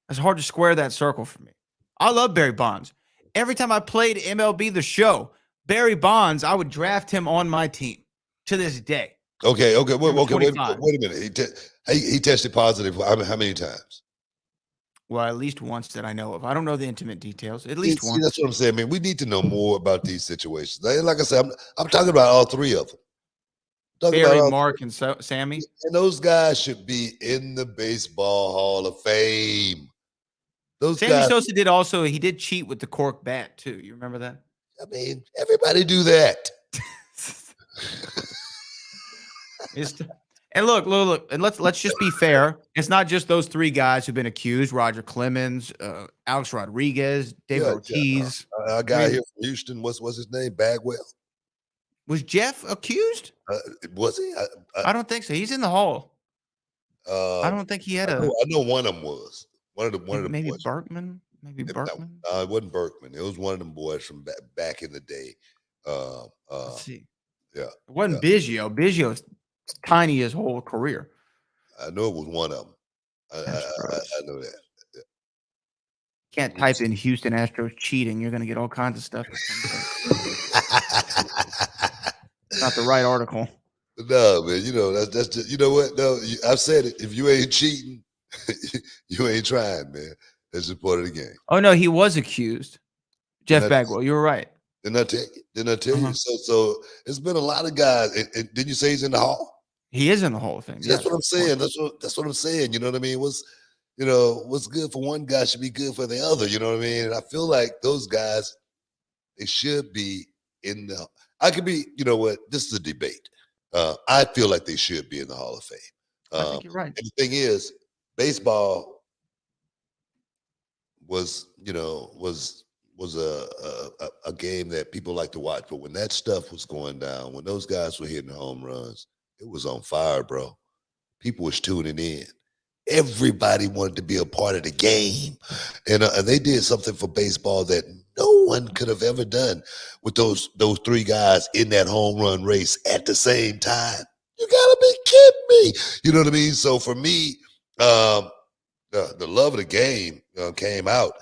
It's hard to square that circle for me. I love Barry Bonds. Every time I played MLB The Show, Barry Bonds, I would draft him on my team to this day. Okay. Wait a minute. He tested positive how many times? Well, at least once that I know of. I don't know the intimate details. At least once. That's what I'm saying, man. We need to know more about these situations. Like I said, I'm talking about all three of them. Barry, Mark, and Sammy. And those guys should be in the Baseball Hall of Fame. Sammy Sosa he did cheat with the cork bat too. You remember that? I mean, everybody do that. And look, and let's just be fair. It's not just those three guys who've been accused: Roger Clemens, Alex Rodriguez, David Ortiz. A guy here from Houston. What's his name? Bagwell. Was Jeff accused? Was he? I don't think so. He's in the hall. I don't think he had I know one of them was. One of them. Maybe boys. Berkman. Maybe Berkman. No, it wasn't Berkman. It was one of them boys from back in the day. Let's see. Yeah. It wasn't Biggio. Biggio's tiny his whole career. I know it was one of them. I know that. Yeah. Can't type in Houston Astros cheating. You're going to get all kinds of stuff. Not the right article. No, man. That's just, you know what? No, I've said it. If you ain't cheating, you ain't trying, man. That's just part of the game. Oh no, he was accused. Jeff Bagwell. You were right. Didn't I tell you? So it's been a lot of guys. And didn't you say he's in the hall? He is in the Hall of Fame. That's what I'm saying. That's what I'm saying. You know what I mean? What's good for one guy should be good for the other. You know what I mean? And I feel like those guys, they should be in the. I could be. You know what? This is a debate. I feel like they should be in the Hall of Fame. I think you're right. And the thing is, baseball was a game that people like to watch. But when that stuff was going down, when those guys were hitting home runs, it was on fire, bro. People was tuning in. Everybody wanted to be a part of the game. And they did something for baseball that no one could have ever done with those three guys in that home run race at the same time. You gotta be kidding me. You know what I mean? So for me, the love of the game came out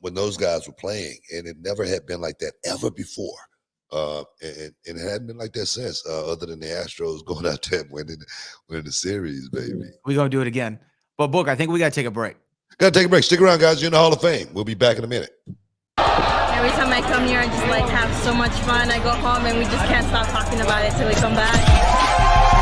when those guys were playing, and it never had been like that ever before. And it hadn't been like that since, other than the Astros going out there and winning the series, baby. We're going to do it again. But, Book, I think we got to take a break. Got to take a break. Stick around, guys. You're in the Hall of Fame. We'll be back in a minute. Every time I come here, I just have so much fun. I go home and we just can't stop talking about it till we come back.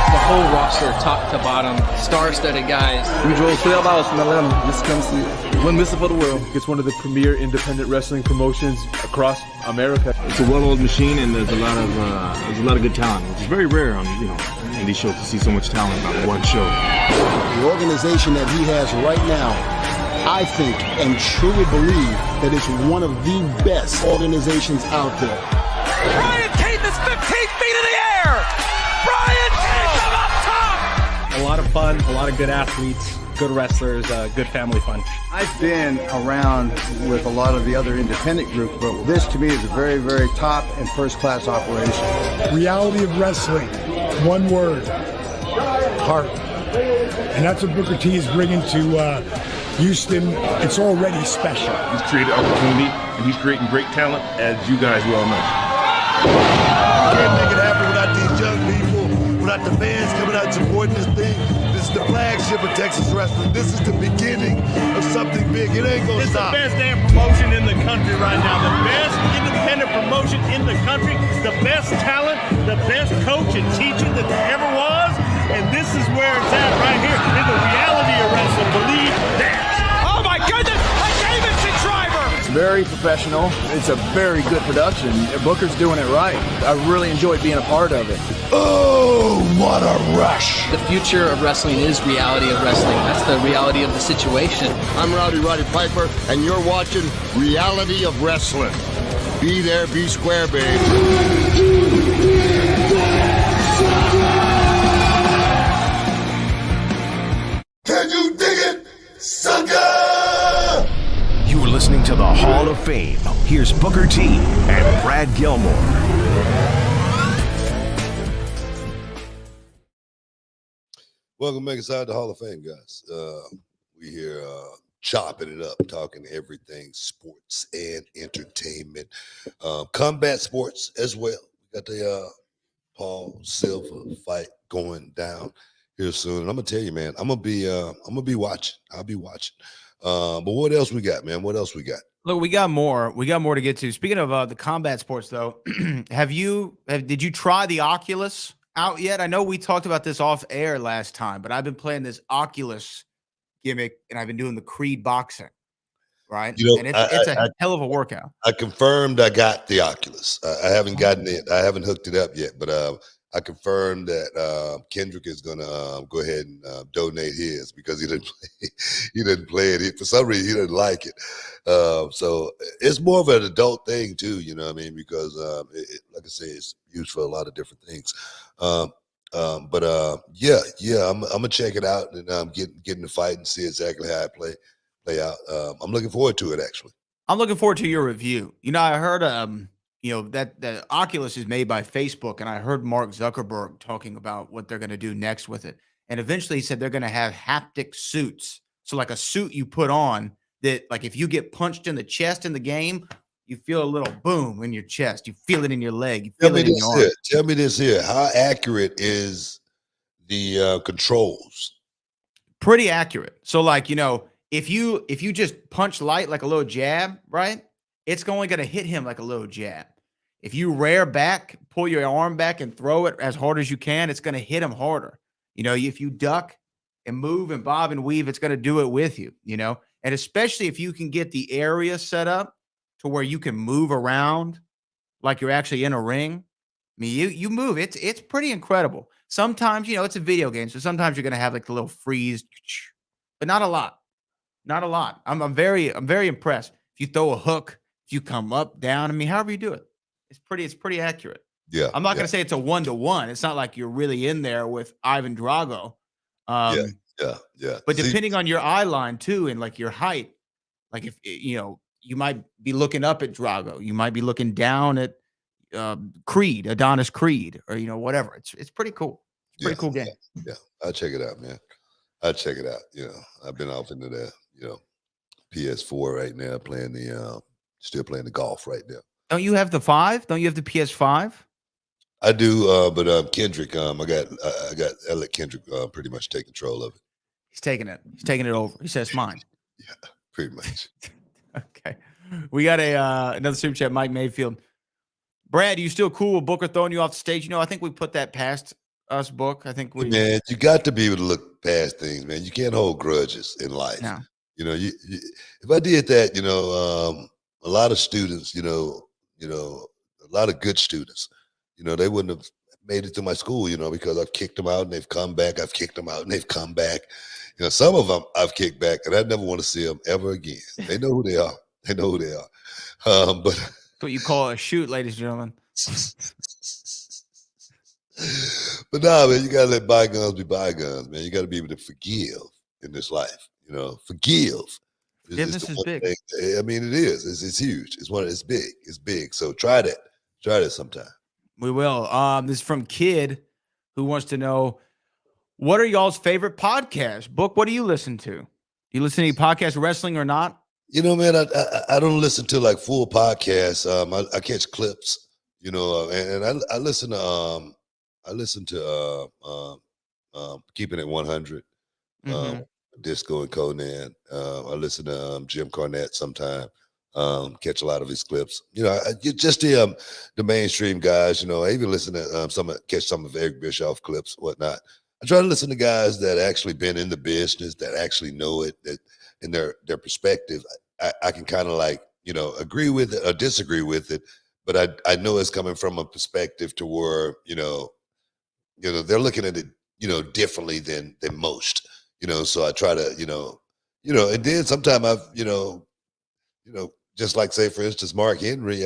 The whole roster, top to bottom, star-studded guys. We drove 12 hours from Atlanta just to come see it. One Missile for the World. It's one of the premier independent wrestling promotions across America. It's a well-oiled machine, and there's a lot of good talent. It's very rare on in these shows to see so much talent on one show. The organization that he has right now, I think and truly believe that it's one of the best organizations out there. Brian Keith is 15 feet in the air! Brian Keith from up top! A lot of fun, a lot of good athletes, good wrestlers, good family fun. I've been around with a lot of the other independent groups, but this to me is a very, very top and first-class operation. Reality of wrestling, one word, heart. And that's what Booker T is bringing to Houston. It's already special. He's created opportunity, and he's creating great talent, as you guys well know. Can't make it happen without these young people, without the fans coming out supporting this thing. This is the flagship of Texas wrestling. This is the beginning of something big. It ain't gonna stop. It's the best damn promotion in the country right now. The best independent promotion in the country. The best talent, the best coach and teacher that there ever was. And this is where it's at right here in the reality very professional. It's a very good production. Booker's doing it right. I really enjoyed being a part of it. Oh, what a rush. The future of wrestling is reality of wrestling. That's the reality of the situation. I'm Roddy Piper, and you're watching Reality of Wrestling. Be there, be square, babe. Can you dig it, sucker? You're listening to the Hall of Fame. Here's Booker T and Brad Gilmore. Welcome back inside the Hall of Fame, guys. We here chopping it up, talking everything sports and entertainment, combat sports as well. We got the Paul Silva fight going down here soon, and I'm gonna tell you, man, I'm gonna be watching. I'll be watching. But what else we got, man? What else we got? Look, we got more. We got more to get to. Speaking of the combat sports, though, did you try the Oculus out yet? I know we talked about this off air last time, but I've been playing this Oculus gimmick, and I've been doing the Creed boxing, right? You know, and it's a hell of a workout. I confirmed I got the Oculus. I haven't gotten it. I haven't hooked it up yet, but I confirmed that Kendrick is gonna go ahead and donate his because he didn't play it. For some reason, he didn't like it. So it's more of an adult thing too. You know what I mean? Because like I say, it's used for a lot of different things. Yeah, I'm gonna check it out and get in the fight and see exactly how I play out. I'm looking forward to it, actually. I'm looking forward to your review. You know, I heard that the Oculus is made by Facebook, and I heard Mark Zuckerberg talking about what they're going to do next with it. And eventually he said they're going to have haptic suits. So like a suit you put on that, like if you get punched in the chest in the game, you feel a little boom in your chest. You feel it in your leg. You feel it in your arm. Tell me this here. How accurate is the controls? Pretty accurate. So like, if you just punch light like a little jab, right? It's only going to hit him like a little jab. If you rear back, pull your arm back and throw it as hard as you can, it's going to hit him harder. If you duck and move and bob and weave, it's going to do it with you, and especially if you can get the area set up to where you can move around like you're actually in a ring. I mean, you move. It's pretty incredible. Sometimes, it's a video game, so sometimes you're going to have like the little freeze, but not a lot. Not a lot. I'm very impressed. If you throw a hook, if you come up, down, I mean, however you do it, it's pretty accurate. Yeah. I'm not going to say it's a 1-to-1. It's not like you're really in there with Ivan Drago. Yeah. But depending on your eye line too, and like your height, like if you might be looking up at Drago, you might be looking down at Adonis Creed, or whatever. It's pretty cool. It's a pretty cool game. Yeah, I'll check it out, man. I'll check it out. I've been off into the PS4 right now, still playing the golf right now. Don't you have the 5? Don't you have the PS5? I do, but Kendrick, I let Kendrick pretty much take control of it. He's taking it. He's taking it over. He says, "Mine." Yeah, pretty much. Okay, we got another super chat. Mike Mayfield, Brad, are you still cool with Booker throwing you off the stage? I think we put that past us, Book. I think Man, you got to be able to look past things, man. You can't hold grudges in life. No. If I did that, a lot of students, a lot of good students, they wouldn't have made it to my school, because I've kicked them out and they've come back. I've kicked them out and they've come back. Some of them I've kicked back and I never want to see them ever again. They know who they are. They know who they are. But that's what you call a shoot, ladies and gentlemen. But nah, man, you gotta let bygones be bygones, man. You gotta be able to forgive in this life. Forgive. Forgiveness is big. I mean, it is. It's huge. It's big. It's big. So try that. Try that sometime. We will. This is from Kid, who wants to know, what are y'all's favorite podcasts? Book, what do you listen to? Do you listen to any podcasts, wrestling or not? Man, I don't listen to like full podcasts. I catch clips, and I listen to Keeping It 100. Disco and Conan. I listen to Jim Cornette sometime. Catch a lot of his clips. Just the mainstream guys. I even listen to catch some of Eric Bischoff clips, whatnot. I try to listen to guys that actually been in the business, that actually know it, that in their perspective, I can kind of like agree with it or disagree with it, but I know it's coming from a perspective to where, they're looking at it, differently than most, so I try to, and then sometimes I've, just like say, for instance, Mark Henry,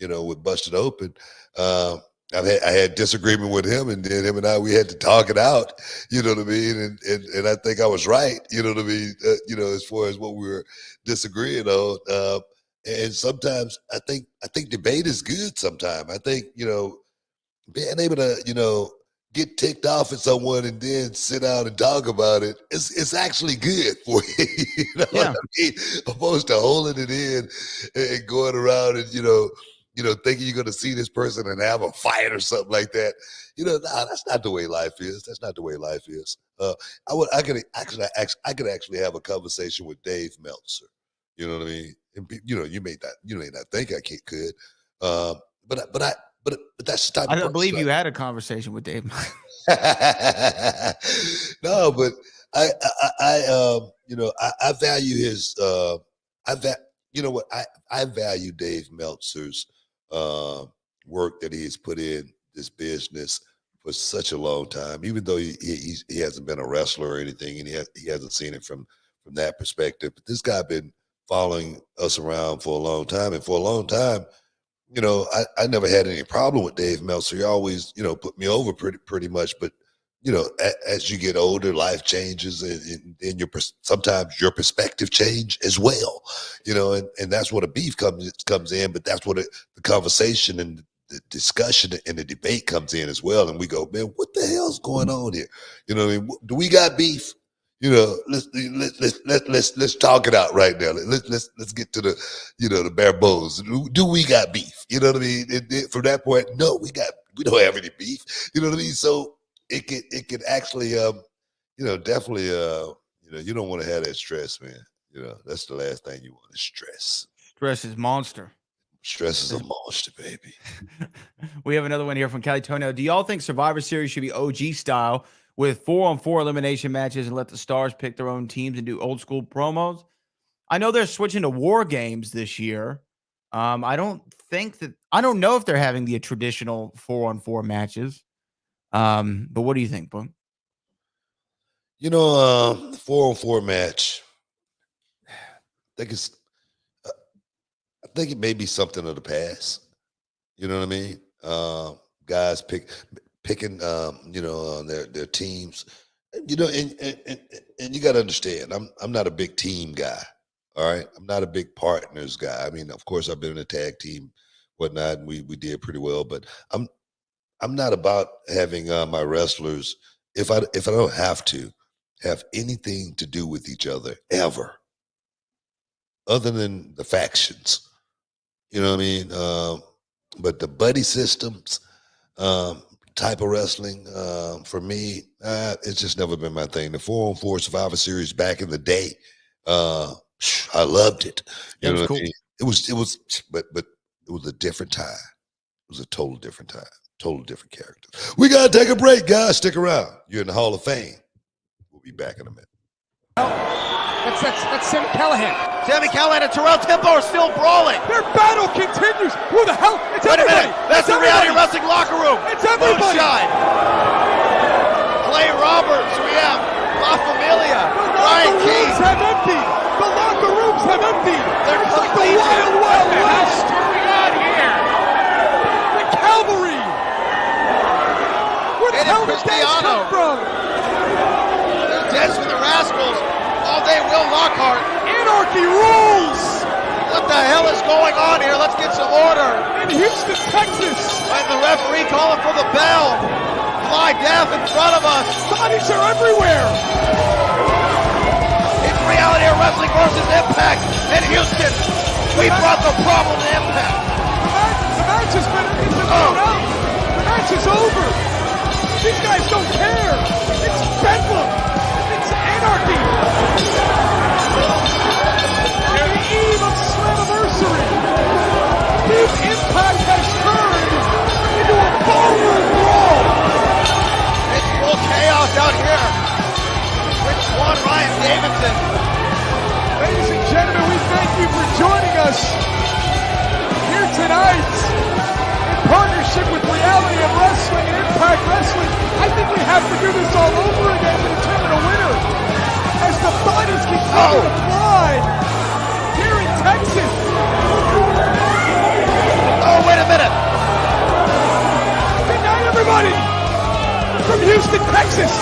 with Busted Open, I had disagreement with him, and then him and we had to talk it out, you know what I mean? And I think I was right, you know what I mean? As far as what we were disagreeing on. And sometimes I think debate is good sometimes. I think, being able to, get ticked off at someone and then sit down and talk about it, it's actually good for you. You know what I mean? Opposed to holding it in and going around and, thinking you're going to see this person and have a fight or something like that. That's not the way life is. That's not the way life is. I could actually have a conversation with Dave Meltzer. You know what I mean? And, you may not think I could, but that's the type. I don't believe you had a conversation with Dave. No, but I value his. I value Dave Meltzer's work that he has put in this business for such a long time. Even though he hasn't been a wrestler or anything, and he hasn't seen it from that perspective. But this guy been following us around for a long time, and for a long time, I never had any problem with Dave Meltzer. He always, put me over pretty much. But, as you get older, life changes, and sometimes your perspective change as well, and that's what a beef comes in. But that's what the conversation and the discussion and the debate comes in as well. And we go, man, what the hell's going on here? Do we got beef? Let's talk it out right now. Let's get to the, the bare bones. Do we got beef? You know what I mean? From that point, no, we don't have any beef. You know what I mean? So it could actually, definitely, you don't want to have that stress, man. That's the last thing you want is stress. Stress is monster. Stress is a monster, baby. We have another one here from Cali Toenail. Do y'all think Survivor Series should be OG style, with 4-on-4 elimination matches, and let the stars pick their own teams and do old school promos? I know they're switching to War Games this year. I don't know if they're having the traditional 4-on-4 matches. But what do you think, Boom? The 4-on-4 match, I think it may be something of the past. You know what I mean? Guys picking their teams, and you got to understand, I'm not a big team guy. All right, I'm not a big partners guy. I mean, of course, I've been in a tag team, whatnot, and we did pretty well. But I'm not about having my wrestlers, if I don't have to, have anything to do with each other ever, other than the factions. You know what I mean? But the buddy systems, type of wrestling, for me, it's just never been my thing. The 4-on-4 Survivor Series back in the day, I loved it. You know what I mean? It was, but it was a different time. It was a total different time, total different characters. We gotta take a break, guys. Stick around. You're in the Hall of Fame. We'll be back in a minute. That's Sami Callihan. Sami Callihan and Terrell Tempo are still brawling. Their battle continues. Who the hell? It's Wait everybody. a minute. That's the Reality Wrestling locker room. It's everybody. Moonshine. Clay Roberts. We have La Familia. Ryan King. Have emptied. The locker rooms have emptied. They're it's like the Wild Wild West. What's going on here? The Cavalry. Where the hell did they come from? Dance with the Rascals. All day, Will Lockhart. Anarchy rules. What the hell is going on here? Let's get some order. In Houston, Texas. And the referee calling for the bell. Fly death in front of us. Bodies are everywhere. It's Reality of Wrestling versus Impact in Houston. We brought the problem to Impact. The match has been thrown out. The match is over. These guys don't care. It's bedlam. It's anarchy. On the eve of Slammiversary, Big Impact has turned into a ballroom brawl. It's full chaos out here. Rich Swann, Ryan Davidson. Ladies and gentlemen, we thank you for joining us partnership with Reality of Wrestling and Impact Wrestling, I think we have to do this all over again to determine a winner. As the bodies continue to fly here in Texas. Oh, wait a minute. Good night, everybody. From Houston, Texas.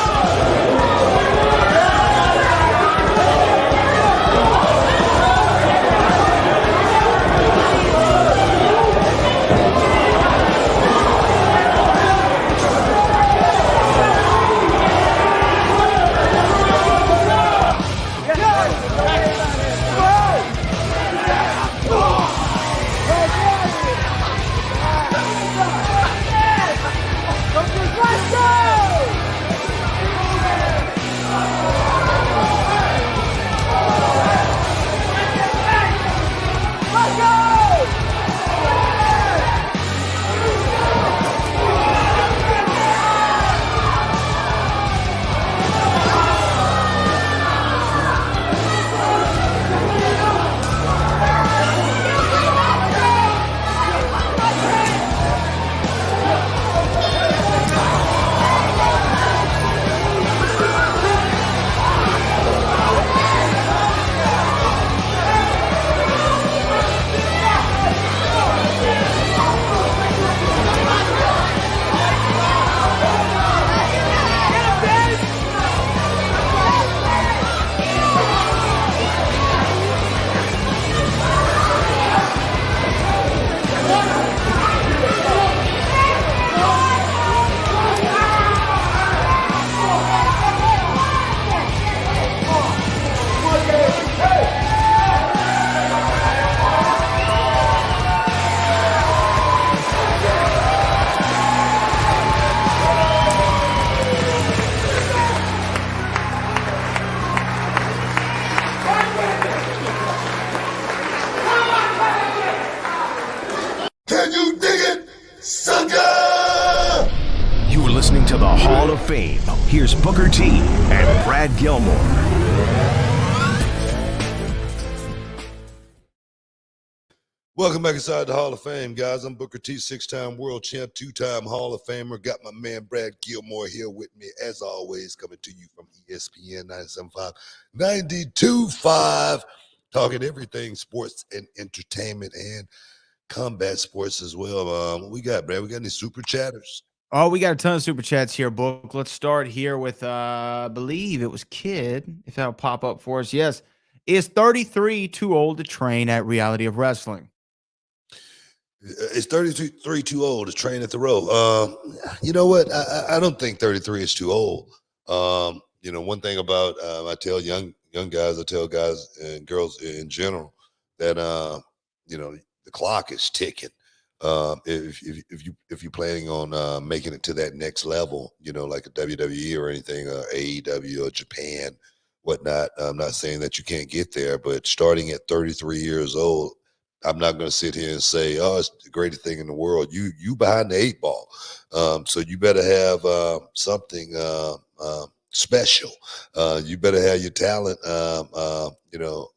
Can you dig it, sucker? You are listening to the Hall of Fame. Here's Booker T and Brad Gilmore. Welcome back inside the Hall of Fame, guys. I'm Booker T, 6-time world champ, 2-time Hall of Famer. Got my man Brad Gilmore here with me, as always, coming to you from ESPN 97.5, 92.5, talking everything sports and entertainment and combat sports as well. What we got, Brad? We got any super chatters? Oh, we got a ton of super chats here, Book. Let's start here with, I believe it was Kid, if that'll pop up for us. Yes. Is 33 too old to train at Reality of Wrestling? It's 33 too old to train at the row. You know what? I don't think 33 is too old. You know, one thing about I tell young guys, I tell guys and girls in general that you know, the clock is ticking. If you're planning on making it to that next level, you know, like a WWE or anything, AEW or Japan, whatnot. I'm not saying that you can't get there, but starting at 33 years old, I'm not going to sit here and say, "Oh, it's the greatest thing in the world." You behind the 8 ball, so you better have something special. You better have your talent. You know,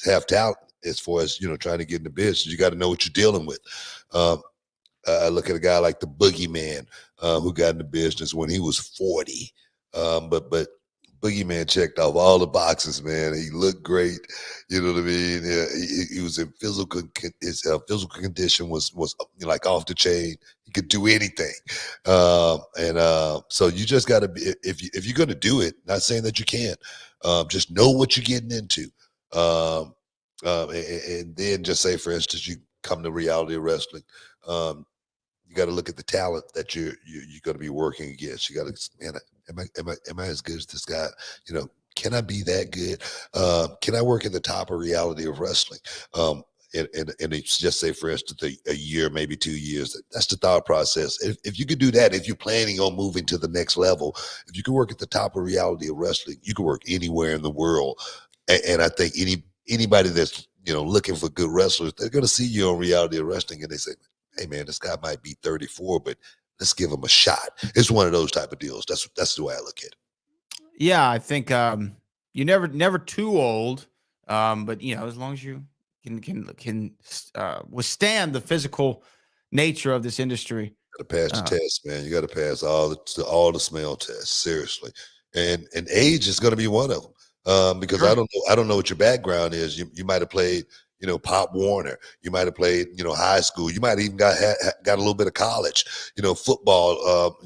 have talent as far as, you know, trying to get in the business. You got to know what you're dealing with. I look at a guy like the Boogeyman, who got in the business when he was 40, but Boogeyman checked off all the boxes, man. He looked great. You know what I mean? Yeah, he was in his physical condition was you know, like off the chain. He could do anything. So you just got to be, if you're going to do it, not saying that you can't, just know what you're getting into. And then just say, for instance, you come to Reality of Wrestling. You got to look at the talent that you're going to be working against. You got to, man, am I as good as this guy? You know, can I be that good? Can I work at the top of Reality of Wrestling? And it's just say, for instance, a year, maybe 2 years. That's the thought process. If you could do that, if you're planning on moving to the next level, if you can work at the top of Reality of Wrestling, you can work anywhere in the world. And I think anybody that's, you know, looking for good wrestlers, they're going to see you on Reality of Wrestling and they say, hey man, this guy might be 34, but let's give him a shot. It's one of those type of deals. That's the way I look at it. Yeah, I think you never too old, but you know, as long as you can withstand the physical nature of this industry, Got to pass the test, man. You got to pass all the smell tests, seriously. And age is going to be one of them. Because Sure. I don't know what your background is. You might have played, Pop Warner. You might have played, high school. You might have even got a little bit of college, football,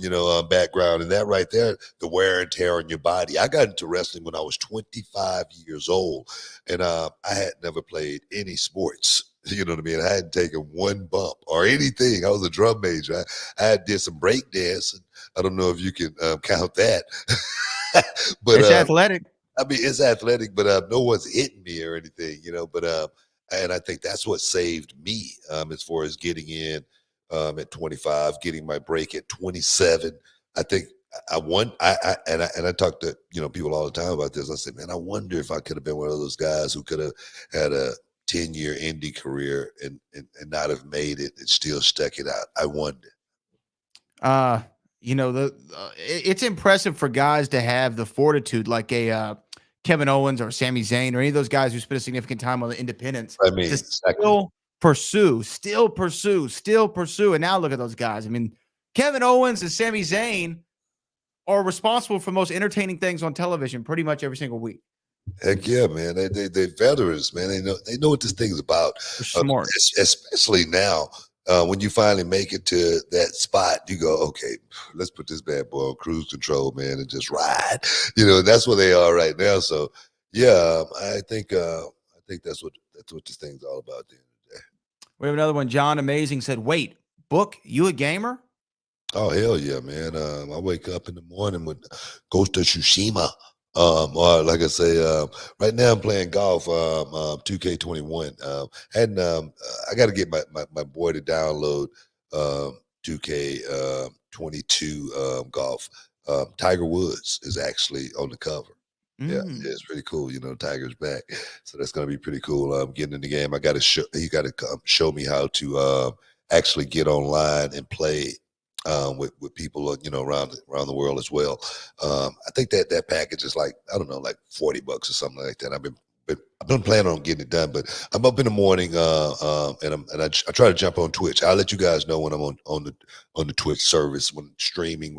background. And that right there, the wear and tear on your body. I got into wrestling when I was 25 years old, and I had never played any sports. You know what I mean? I hadn't taken one bump or anything. I was a drum major. I did some break dancing. I don't know if you can count that. But it's athletic. I mean, it's athletic, but no one's hitting me or anything, But and I think that's what saved me as far as getting in at 25, getting my break at 27. I think I talk to people all the time about this. I said, man, I wonder if I could have been one of those guys who could have had a 10-year indie career and not have made it and still stuck it out. I wonder. It's impressive for guys to have the fortitude like a Kevin Owens or Sami Zayn or any of those guys who spent a significant time on the independents. I mean, to still pursue. And now look at those guys. I mean, Kevin Owens and Sami Zayn are responsible for most entertaining things on television pretty much every single week. Heck yeah, man. They're veterans, man. They know what this thing's about. They're smart. Especially now, when you finally make it to that spot, you go, okay, let's put this bad boy on cruise control, man, and just ride. That's where they are right now. So yeah, I think that's what this thing's all about at the end of the day. We have another one. John Amazing said, wait, Book, you a gamer? Oh, hell yeah, man. I wake up in the morning with Ghost of Tsushima. Or like I say, right now I'm playing golf, 2K21. I got to get my boy to download 2K22 golf. Tiger Woods is actually on the cover. Yeah, it's pretty cool. Tiger's back, so that's gonna be pretty cool. Getting in the game, he got to come show me how to actually get online and play. With people, around the world as well. I think that package is like, I don't know, like $40 or something like that. I've been planning on getting it done, but I'm up in the morning, and I try to jump on Twitch. I'll let you guys know when I'm on the Twitch service when I'm streaming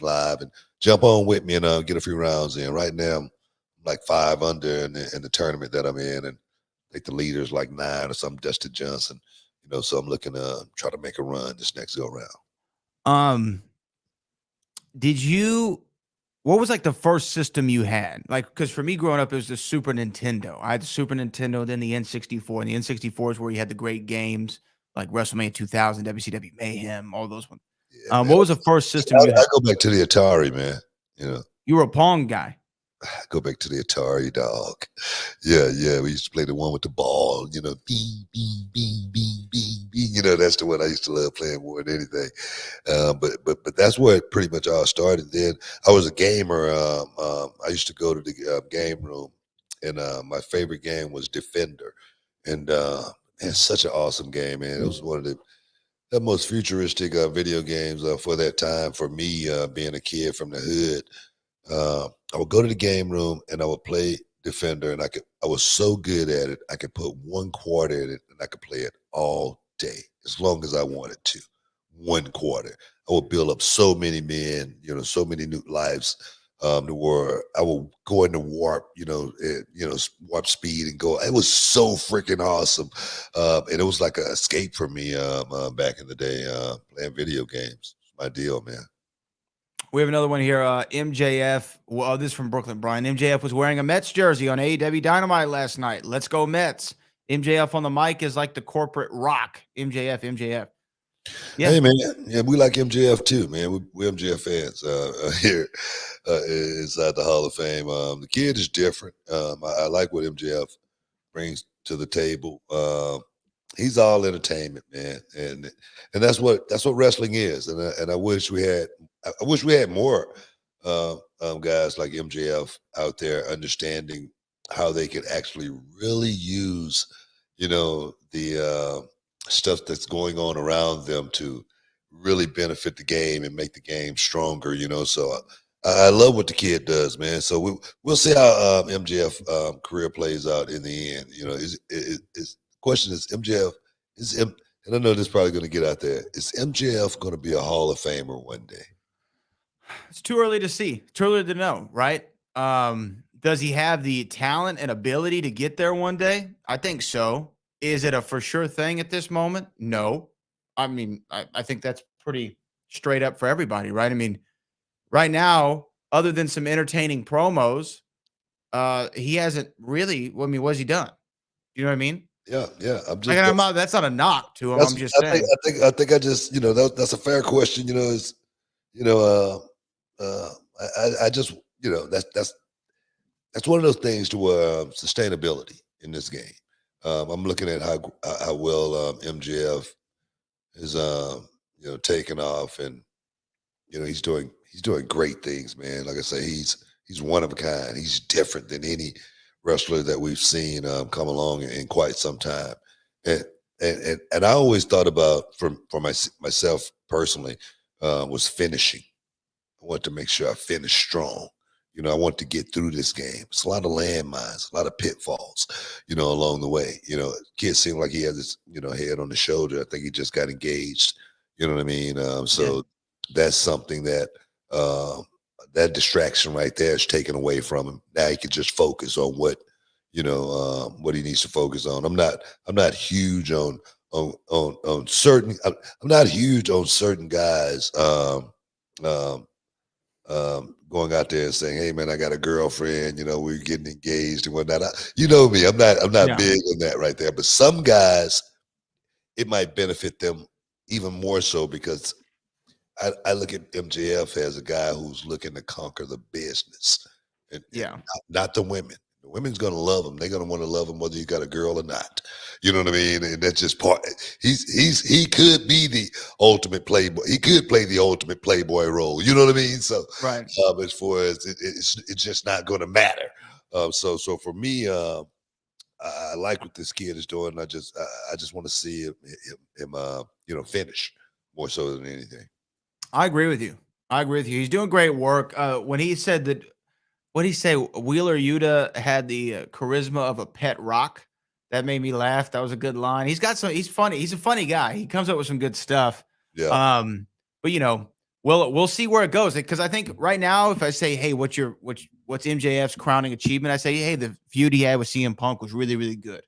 live, and jump on with me and get a few rounds in. Right now, I'm like 5 under in the tournament that I'm in, and I think the leader's like 9 or something, Dustin Johnson. So I'm looking to try to make a run this next go round. What was like the first system you had? Like, because for me growing up, it was the Super Nintendo. I had the Super Nintendo, then the N64, and the N64 is where you had the great games like WrestleMania 2000, WCW Mayhem, all those ones. Yeah, what was the first system you had? I go back to the Atari, man. You were a Pong guy. Go back to the Atari, dog. Yeah. We used to play the one with the ball, bing, bing, bing, bing, bing, bing. That's the one I used to love playing more than anything. But that's where it pretty much all started. Then I was a gamer. I used to go to the game room, and my favorite game was Defender. And it's such an awesome game, man. It was one of the most futuristic video games for that time for me, being a kid from the hood. I would go to the game room and I would play Defender, and I was so good at it, I could put 1 quarter in it and I could play it all day as long as I wanted to. 1 quarter. I would build up so many men, so many new lives. I would go into warp, warp speed and go. It was so freaking awesome. And it was like an escape for me back in the day, playing video games. It's my deal, man. We have another one here. MJF. Well, this is from Brooklyn. Brian. MJF was wearing a Mets jersey on AEW Dynamite last night. Let's go Mets. MJF on the mic is like the corporate rock. MJF. Yeah. Hey, man. Yeah, we like MJF too, man. We're MJF fans here inside the Hall of Fame. The kid is different. I like what MJF brings to the table. He's all entertainment, man, and that's what wrestling is. And I wish we had more guys like MJF out there understanding how they could actually really use, the stuff that's going on around them to really benefit the game and make the game stronger. So I love what the kid does, man. So we'll see how MJF career plays out in the end. The question is, MJF and I know this is probably going to get out there. Is MJF going to be a Hall of Famer one day? It's too early to see. Too early to know, right? Does he have the talent and ability to get there one day? I think so. Is it a for sure thing at this moment? No. I mean, I think that's pretty straight up for everybody, right? I mean, right now, other than some entertaining promos, he hasn't really. I mean, what's he done? You know what I mean? Yeah. I'm just. That's not a knock to him. I'm just saying. I think I just, that's a fair question. I just, that's one of those things to sustainability in this game. I'm looking at how well MJF is, taking off, and he's doing great things, man. Like I say, he's one of a kind. He's different than any wrestler that we've seen come along in quite some time. And I always thought about for myself personally was finishing. I want to make sure I finish strong. I want to get through this game. It's a lot of landmines, a lot of pitfalls, along the way. Kid seemed like he had this, head on the shoulder. I think he just got engaged. You know what I mean? That's something that that distraction right there is taken away from him. Now he can just focus on what he needs to focus on. I'm not huge on certain. I'm not huge on certain guys. Going out there and saying, "Hey, man, I got a girlfriend. We're getting engaged and whatnot." You know me. I'm not big on that right there. But some guys, it might benefit them even more so because I look at MJF as a guy who's looking to conquer the business, and not the women. The women's gonna love him. They're gonna want to love him whether you got a girl or not. You know what I mean? And that's just part. He could be the ultimate playboy. He could play the ultimate playboy role. You know what I mean? So right. As far as it's just not going to matter. So for me, I like what this kid is doing. I just want to see him finish more so than anything. I agree with you. He's doing great work. When he said that, what did he say? Wheeler Yuta had the charisma of a pet rock. That made me laugh. That was a good line. He's funny. He's a funny guy. He comes up with some good stuff. Yeah. But we'll see where it goes. Because I think right now, if I say, hey, what's MJF's crowning achievement? I say, hey, the feud he had with CM Punk was really, really good.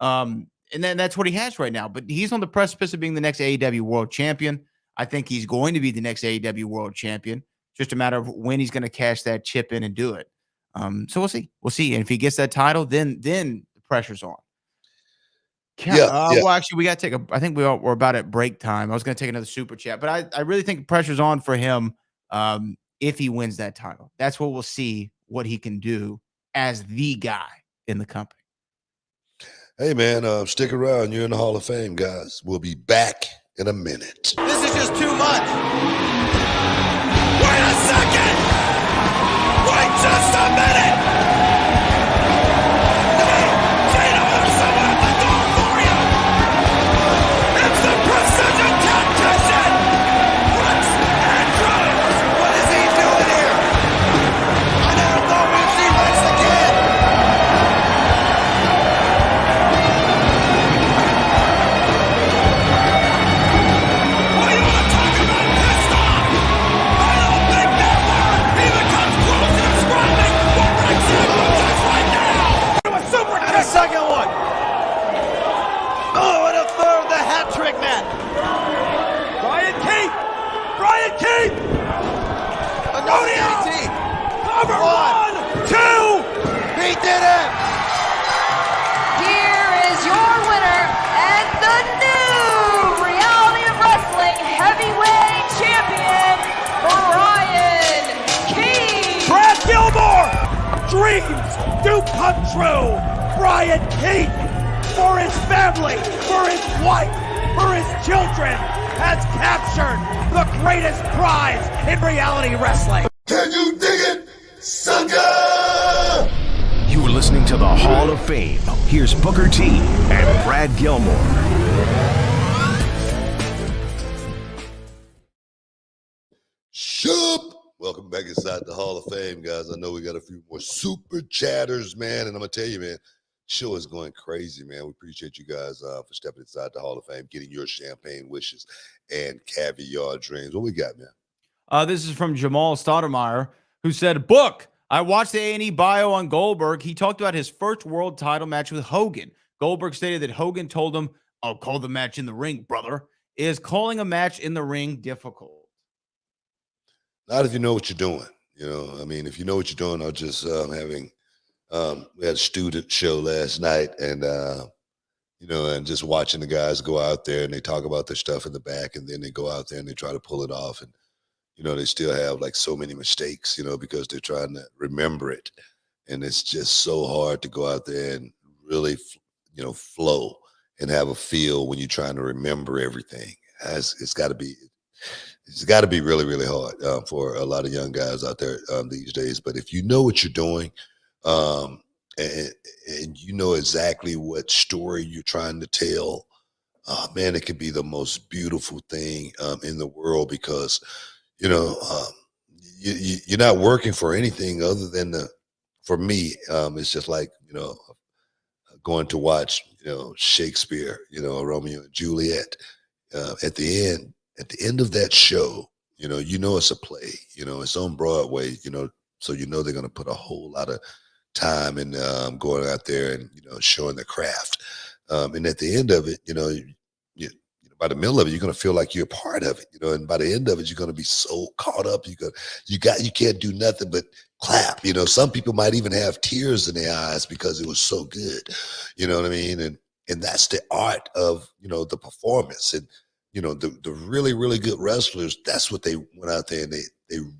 And then that's what he has right now. But he's on the precipice of being the next AEW World Champion. I think he's going to be the next AEW World Champion. Just a matter of when he's going to cash that chip in and do it. So we'll see. And if he gets that title, then the pressure's on. Well, actually, we got to take I think we're about at break time. I was going to take another super chat, but I really think the pressure's on for him if he wins that title. That's what we'll see what he can do as the guy in the company. Hey, man, stick around. You're in the Hall of Fame, guys. We'll be back in a minute. This is just too much. Wait a second! Wait just a minute! Second one. Oh, and a third, the hat trick man. Brian Keith. Another 18. Cover 1, 2. He did it. Here is your winner and the new Reality of Wrestling Heavyweight Champion, Brian Keith. Brad Gilmore. Dreams do come true. Brian Keith, for his family, for his wife, for his children, has captured the greatest prize in reality wrestling. Can you dig it, sucker? You are listening to the Hall of Fame. Here's Booker T and Brad Gilmore. Shoop. Welcome back inside the Hall of Fame, guys. I know we got a few more super chatters, man, and I'm gonna tell you, man. Show is going crazy, man. We appreciate you guys for stepping inside the Hall of Fame, getting your champagne wishes and caviar dreams. What we got, man? This is from Jamal Stoudemire, who said, "Book, I watched the A&E bio on Goldberg. He talked about his first world title match with Hogan. Goldberg stated that Hogan told him, 'I'll call the match in the ring, brother.' Is calling a match in the ring difficult?" Not if you know what you're doing. I mean, if you know what you're doing, I was just having we had a student show last night, and and just watching the guys go out there and they talk about their stuff in the back, and then they go out there and they try to pull it off, and they still have like so many mistakes, because they're trying to remember it, and it's just so hard to go out there and really, flow and have a feel when you're trying to remember everything. It's got to be really, really hard for a lot of young guys out there these days. But if you know what you're doing, and you know exactly what story you're trying to tell, man, it can be the most beautiful thing in the world, because you're not working for anything other than for me, it's just like going to watch Shakespeare, Romeo and Juliet. At the end of that show, it's a play, it's on Broadway, so they're going to put a whole lot of time in going out there and showing the craft, and at the end of it, by the middle of it, you're going to feel like you're a part of it, and by the end of it, you're going to be so caught up. You can't do nothing but clap. Some people might even have tears in their eyes because it was so good. You know what I mean? And that's the art of the performance. And the really, really good wrestlers, that's what they went out there and they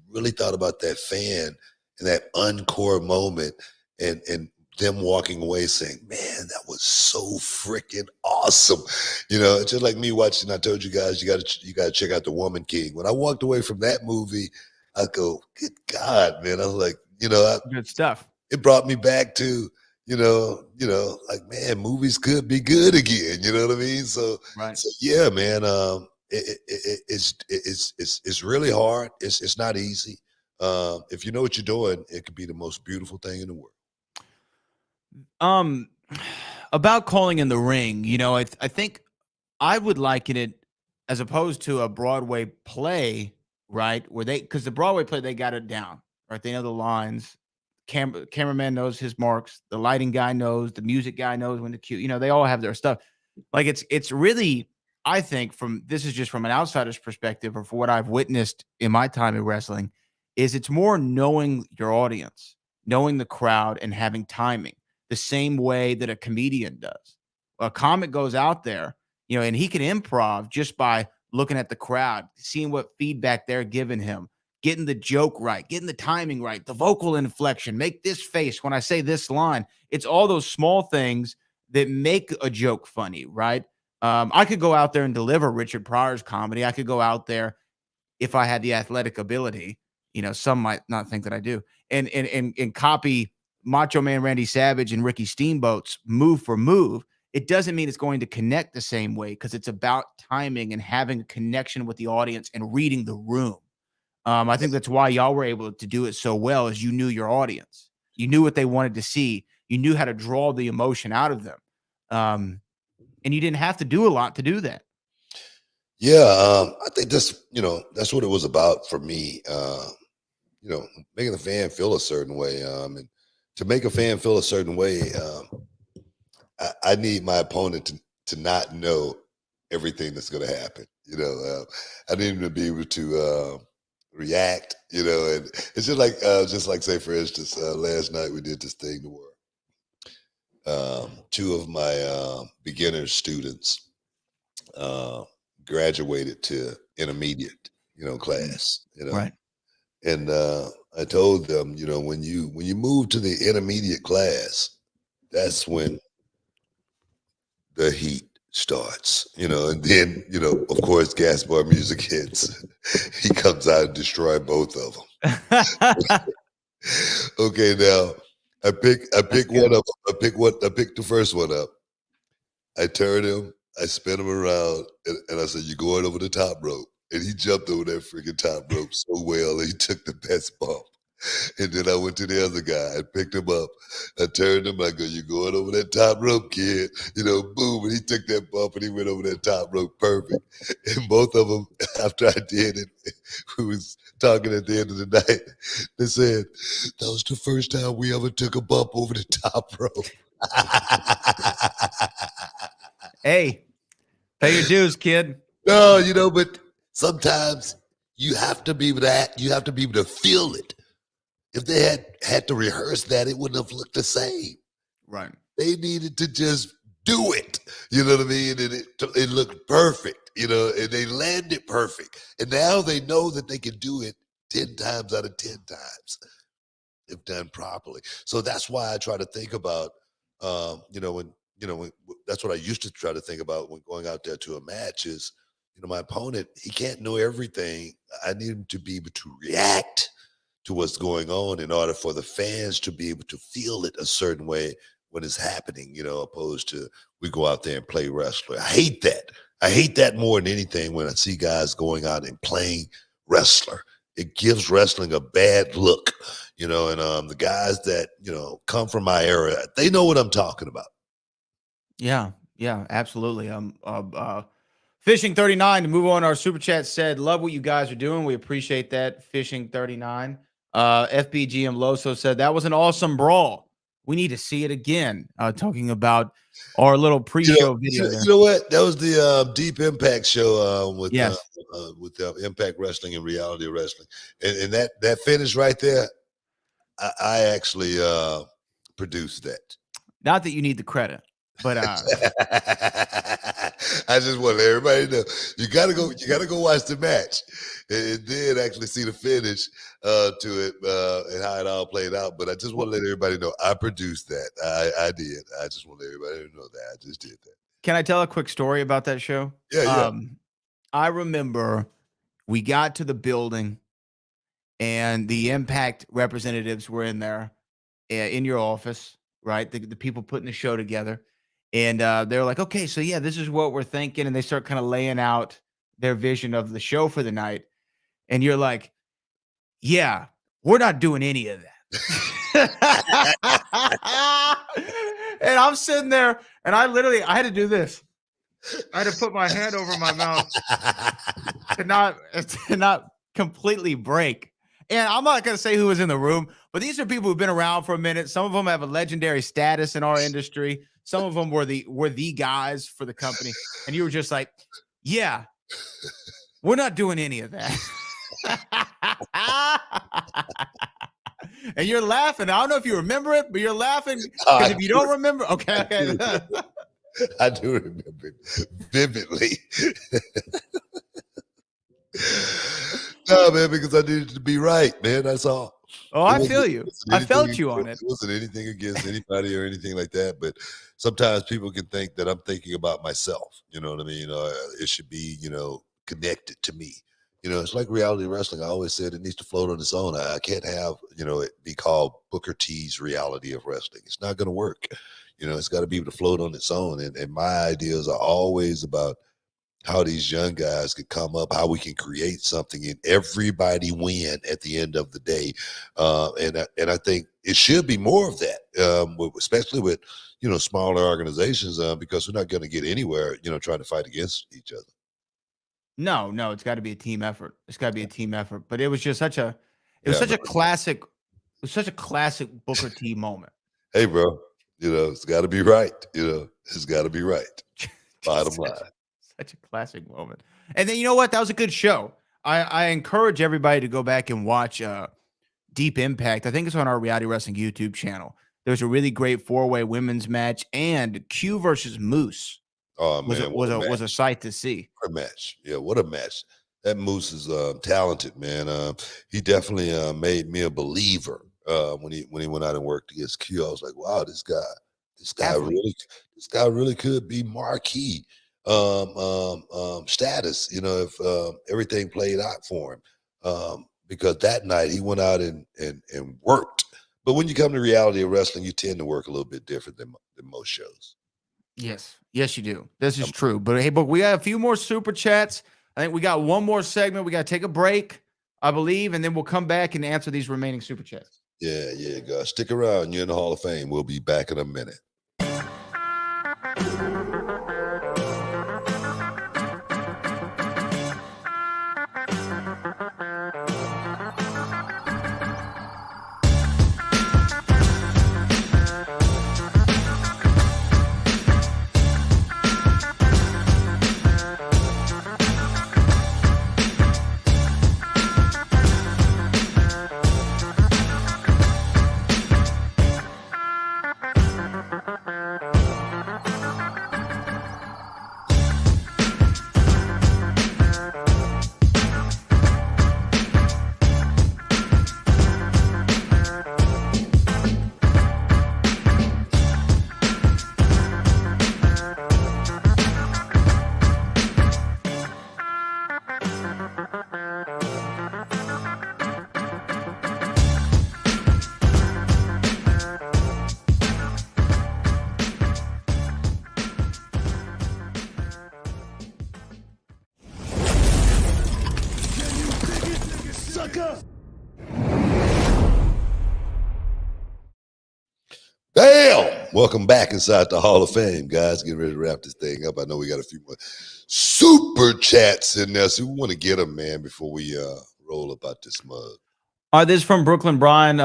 really thought about that fan and that encore moment, and them walking away saying, "Man, that was so freaking awesome." It's just like me watching. I told you guys, you got to check out The Woman King. When I walked away from that movie, I go, "Good God, man!" I was like, good stuff. It brought me back to, like, man, movies could be good again. You know what I mean? So, right. So yeah, man. It's really hard. It's not easy. If you know what you're doing, it could be the most beautiful thing in the world. About calling in the ring, I think I would liken it as opposed to a Broadway play, right? Because the Broadway play, they got it down, right? They know the lines. Cameraman knows his marks. The lighting guy knows. The music guy knows when to cue. They all have their stuff. Like it's really, I think, this is just from an outsider's perspective, or for what I've witnessed in my time in wrestling, is it's more knowing your audience, knowing the crowd, and having timing. The same way that a comedian does. A comic goes out there, and he can improv just by looking at the crowd, seeing what feedback they're giving him, getting the joke right, getting the timing right, the vocal inflection, make this face when I say this line. It's all those small things that make a joke funny, right? I could go out there and deliver Richard Pryor's comedy. I could go out there if I had the athletic ability. Some might not think that I do, and copy Macho Man Randy Savage and Ricky Steamboat's move for move. It doesn't mean it's going to connect the same way, because it's about timing and having a connection with the audience and reading the room. I think that's why y'all were able to do it so well, is you knew your audience. You knew what they wanted to see. You knew how to draw the emotion out of them. And you didn't have to do a lot to do that. Yeah, I think that's what it was about for me. Making the fan feel a certain way, and to make a fan feel a certain way, I need my opponent to not know everything that's going to happen. I need him to be able to react. And it's just like say, for instance, last night we did this thing where two of my beginner students graduated to intermediate, class. Right. And I told them, when you move to the intermediate class, that's when the heat starts, and then, of course, Gaspar music hits. He comes out and destroy both of them. Okay, now I pick one up. I picked the first one up. I turned him, I spin him around, and I said, "You're going over the top rope." And he jumped over that freaking top rope so well, and he took the best bump. And then I went to the other guy and picked him up. I turned him, I go, "You going over that top rope, kid?" Boom. And he took that bump and he went over that top rope perfect. And both of them, after I did it, we was talking at the end of the night. They said, "That was the first time we ever took a bump over the top rope." Hey, pay your dues, kid. No, but sometimes you have to be able to you have to be able to feel it. If they had to rehearse that, it wouldn't have looked the same. Right. They needed to just do it. You know what I mean? And it looked perfect, and they landed perfect. And now they know that they can do it 10 times out of 10 times if done properly. So that's why I try to think about, when that's what I used to try to think about when going out there to a match is, my opponent, he can't know everything. I need him to be able to react to what's going on in order for the fans to be able to feel it a certain way when it's happening, opposed to we go out there and play wrestler. I hate that. I hate that more than anything when I see guys going out and playing wrestler. It gives wrestling a bad look, and the guys that, come from my era, they know what I'm talking about. Yeah, absolutely. Fishing 39 to move on. Our super chat said, "Love what you guys are doing. We appreciate that." Fishing 39. FBGM Loso said, "That was an awesome brawl. We need to see it again." Talking about our little pre-show video. You know what? That was the Deep Impact show with Yes. Impact Wrestling and Reality Wrestling, and that finish right there, I actually produced that. Not that you need the credit, but I just want everybody to know you gotta go watch the match and then actually see the finish to it and how it all played out. But I just want to let everybody know I produced that. I did. I just want everybody to know that I just did that. Can I tell a quick story about that show? Yeah. I remember we got to the building and the Impact representatives were in there in your office, right? The people putting the show together. And they're like, "Okay, so yeah, this is what we're thinking." And they start kind of laying out their vision of the show for the night. And you're like, "Yeah, we're not doing any of that." And I'm sitting there and I had to do this. I had to put my hand over my mouth to not completely break. And I'm not going to say who was in the room, but these are people who've been around for a minute. Some of them have a legendary status in our industry. Some of them were the guys for the company. And you were just like, "Yeah, we're not doing any of that." And you're laughing. I don't know if you remember it, but you're laughing because if you don't remember, okay. I do remember it vividly. No, man, because I needed to be right, man. That's all. Oh, I feel you. I felt you on it. It wasn't anything against anybody or anything like that, but sometimes people can think that I'm thinking about myself. You know what I mean? It should be, connected to me. It's like reality wrestling. I always said it needs to float on its own. I can't have, it be called Booker T's reality of wrestling. It's not going to work. It's got to be able to float on its own. And my ideas are always about how these young guys could come up, how we can create something and everybody win at the end of the day. And I think it should be more of that, especially with, smaller organizations, because we're not going to get anywhere, trying to fight against each other. No, it's got to be a team effort. It's got to be a team effort. But it was just such a classic Booker T moment. Hey, bro, it's got to be right. It's got to be right. Bottom line. Such a classic moment. And then you know what? That was a good show. I encourage everybody to go back and watch Deep Impact. I think it's on our Reality Wrestling YouTube channel. There's a really great 4-way women's match, and Q versus Moose was a sight to see. What a match. Yeah, what a match. That Moose is talented, man. He definitely made me a believer when he went out and worked against Q. I was like, wow, this guy really could be marquee status, if everything played out for him. Because that night he went out and worked. But when you come to reality of wrestling, you tend to work a little bit different than most shows. Yes, you do. This is true. But hey, we got a few more super chats. I think we got one more segment. We got to take a break. I believe, and then we'll come back and answer these remaining super chats. Yeah, guys. Stick around. You're in the Hall of Fame. We'll be back in a minute. Damn! Welcome back inside the Hall of Fame, guys. Getting ready to wrap this thing up. I know we got a few more super chats in there, so we want to get them, man, before we roll about this mug. This is from Brooklyn Brian.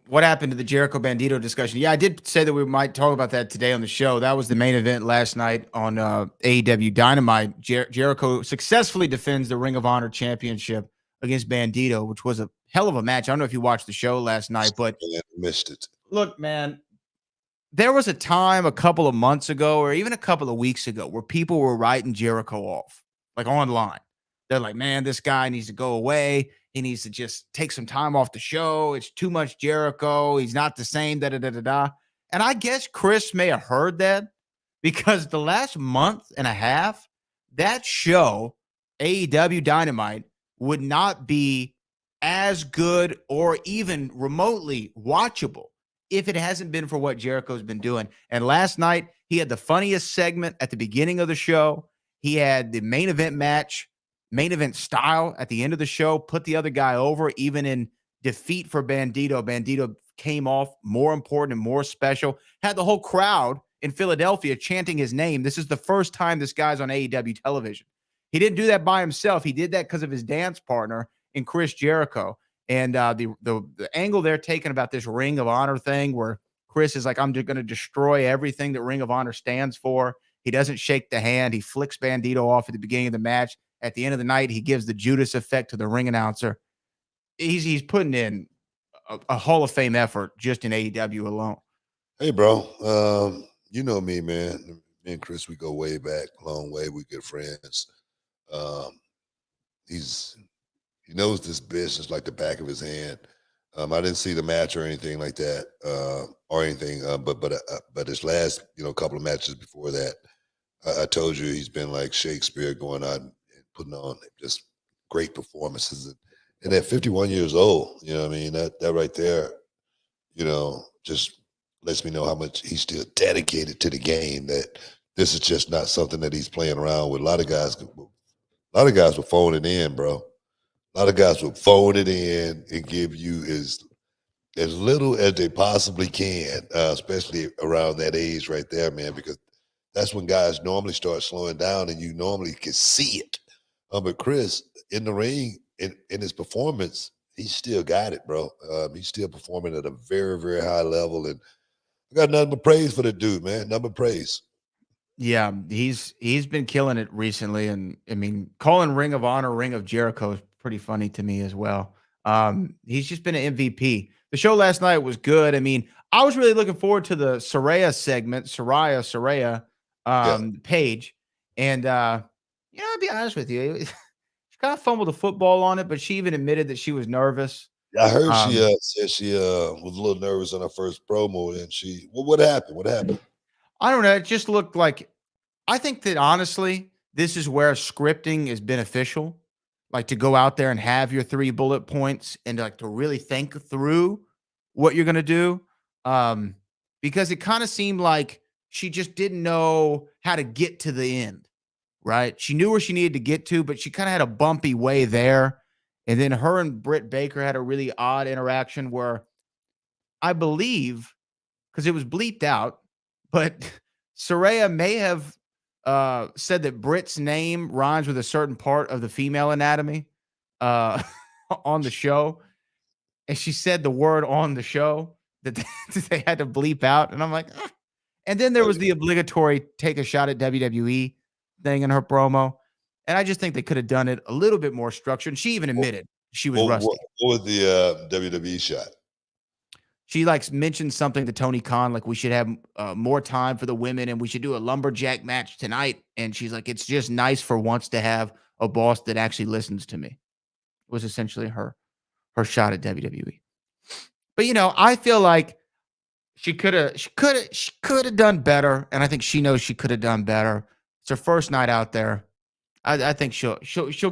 What happened to the Jericho Bandito discussion? Yeah, I did say that we might talk about that today on the show. That was the main event last night on AEW Dynamite. Jericho successfully defends the Ring of Honor Championship against Bandito, which was a hell of a match. I don't know if you watched the show last night, but missed it. Look, man, there was a time a couple of months ago or even a couple of weeks ago where people were writing Jericho off, like online. They're like, man, this guy needs to go away. He needs to just take some time off the show. It's too much Jericho. He's not the same, da-da-da-da-da. And I guess Chris may have heard that because the last month and a half, that show, AEW Dynamite, would not be as good or even remotely watchable if it hasn't been for what Jericho's been doing. And last night, he had the funniest segment at the beginning of the show. He had the main event match, main event style at the end of the show, put the other guy over, even in defeat for Bandito. Bandito came off more important and more special. Had the whole crowd in Philadelphia chanting his name. This is the first time this guy's on AEW television. He didn't do that by himself. He did that because of his dance partner in Chris Jericho. And the angle they're taking about this Ring of Honor thing where Chris is like, I'm just going to destroy everything that Ring of Honor stands for. He doesn't shake the hand. He flicks Bandito off at the beginning of the match. At the end of the night, he gives the Judas effect to the ring announcer. He's putting in a Hall of Fame effort just in AEW alone. Hey, bro. You know me, man. Me and Chris, we go way back, a long way. We good friends. He knows this business like the back of his hand. I didn't see the match or anything like that, but his last, couple of matches before that, I told you he's been like Shakespeare, going out and putting on just great performances. And at 51 years old, you know what I mean? That right there, just lets me know how much he's still dedicated to the game, that this is just not something that he's playing around with. A lot of guys will phone it in, bro. A lot of guys will phone it in and give you as little as they possibly can, especially around that age right there, man, because that's when guys normally start slowing down and you normally can see it. But Chris, in the ring, in his performance, he still got it, bro. He's still performing at a very, very high level. And I got nothing but praise for the dude, man. Nothing but praise. Yeah, he's been killing it recently. And I mean, calling Ring of Honor Ring of Jericho is pretty funny to me as well. He's just been an MVP. The show last night was good. I mean, I was really looking forward to the Saraya segment, Saraya page. And I'll be honest with you, she kind of fumbled the football on it, but she even admitted that she was nervous. I heard she said she was a little nervous on her first promo, and what happened? What happened? I don't know. It just looked like, I think that honestly, this is where scripting is beneficial. Like to go out there and have your 3 bullet points and like to really think through what you're going to do. Because it kind of seemed like she just didn't know how to get to the end, right? She knew where she needed to get to, but she kind of had a bumpy way there. And then her and Britt Baker had a really odd interaction where I believe, because it was bleeped out, but Saraya may have said that Britt's name rhymes with a certain part of the female anatomy uh, on the show. And she said the word on the show that they had to bleep out. And I'm like, "Ah." And then there was the obligatory take a shot at WWE thing in her promo. And I just think they could have done it a little bit more structured. And she even admitted she was rusty. What was the WWE shot? She mentioned something to Tony Khan, like we should have more time for the women and we should do a lumberjack match tonight. And she's like, it's just nice for once to have a boss that actually listens to me. It was essentially her shot at WWE. But I feel like she could have done better, and I think she knows she could have done better. It's her first night out there. I think she'll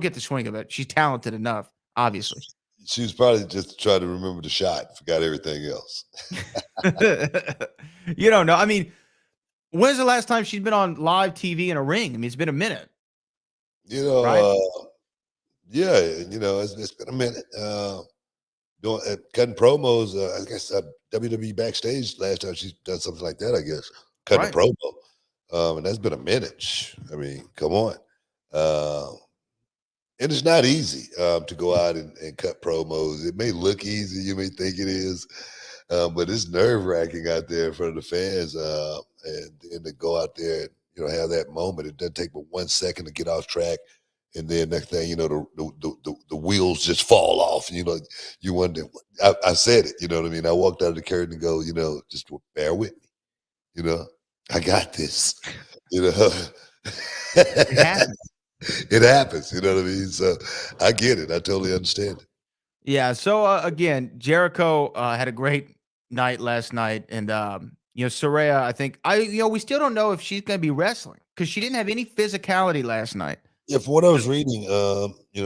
get the swing of it. She's talented enough, obviously. She was probably just trying to remember the shot, forgot everything else. You don't know. I mean, when's the last time she's been on live TV in a ring? I mean, it's been a minute. Right? Yeah, it's been a minute. Cutting promos. I guess WWE backstage last time she's done something like that. I guess cutting a promo, and that's been a minute. I mean, come on. And it's not easy to go out and cut promos. It may look easy, you may think it is, but it's nerve-wracking out there in front of the fans. And to go out there and have that moment, it doesn't take but 1 second to get off track, and then next thing you know, the wheels just fall off. You wonder. I said it. You know what I mean? I walked out of the curtain and go, just bear with me. I got this. It happens. It happens, you know what I mean? So I get it. I totally understand it. Yeah. So again, Jericho had a great night last night, and Saraya, I think we still don't know if she's going to be wrestling because she didn't have any physicality last night. Yeah, from what I was reading,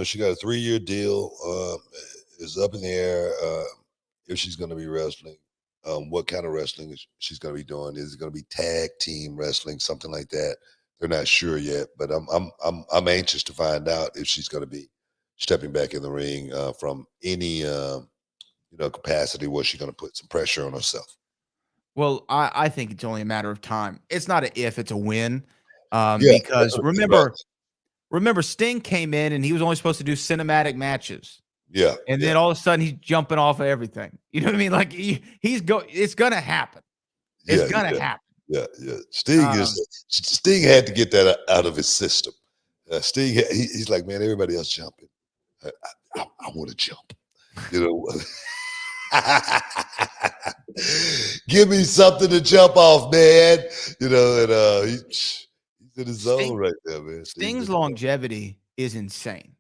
she got a 3-year deal. Is up in the air if she's going to be wrestling. What kind of wrestling she's going to be doing? Is it going to be tag team wrestling, something like that? They're not sure yet, but I'm anxious to find out if she's going to be stepping back in the ring from any capacity where she's going to put some pressure on herself. Well, I think it's only a matter of time. It's not an if, it's a when. Because remember, Sting came in and he was only supposed to do cinematic matches. Yeah, and then all of a sudden he's jumping off of everything. You know what I mean? Like it's gonna happen. It's gonna happen. Yeah. Sting had to get that out of his system. Sting, he's like, man, everybody else jumping. I want to jump. Give me something to jump off, man. And he's in his zone right there, man. Sting's longevity is insane.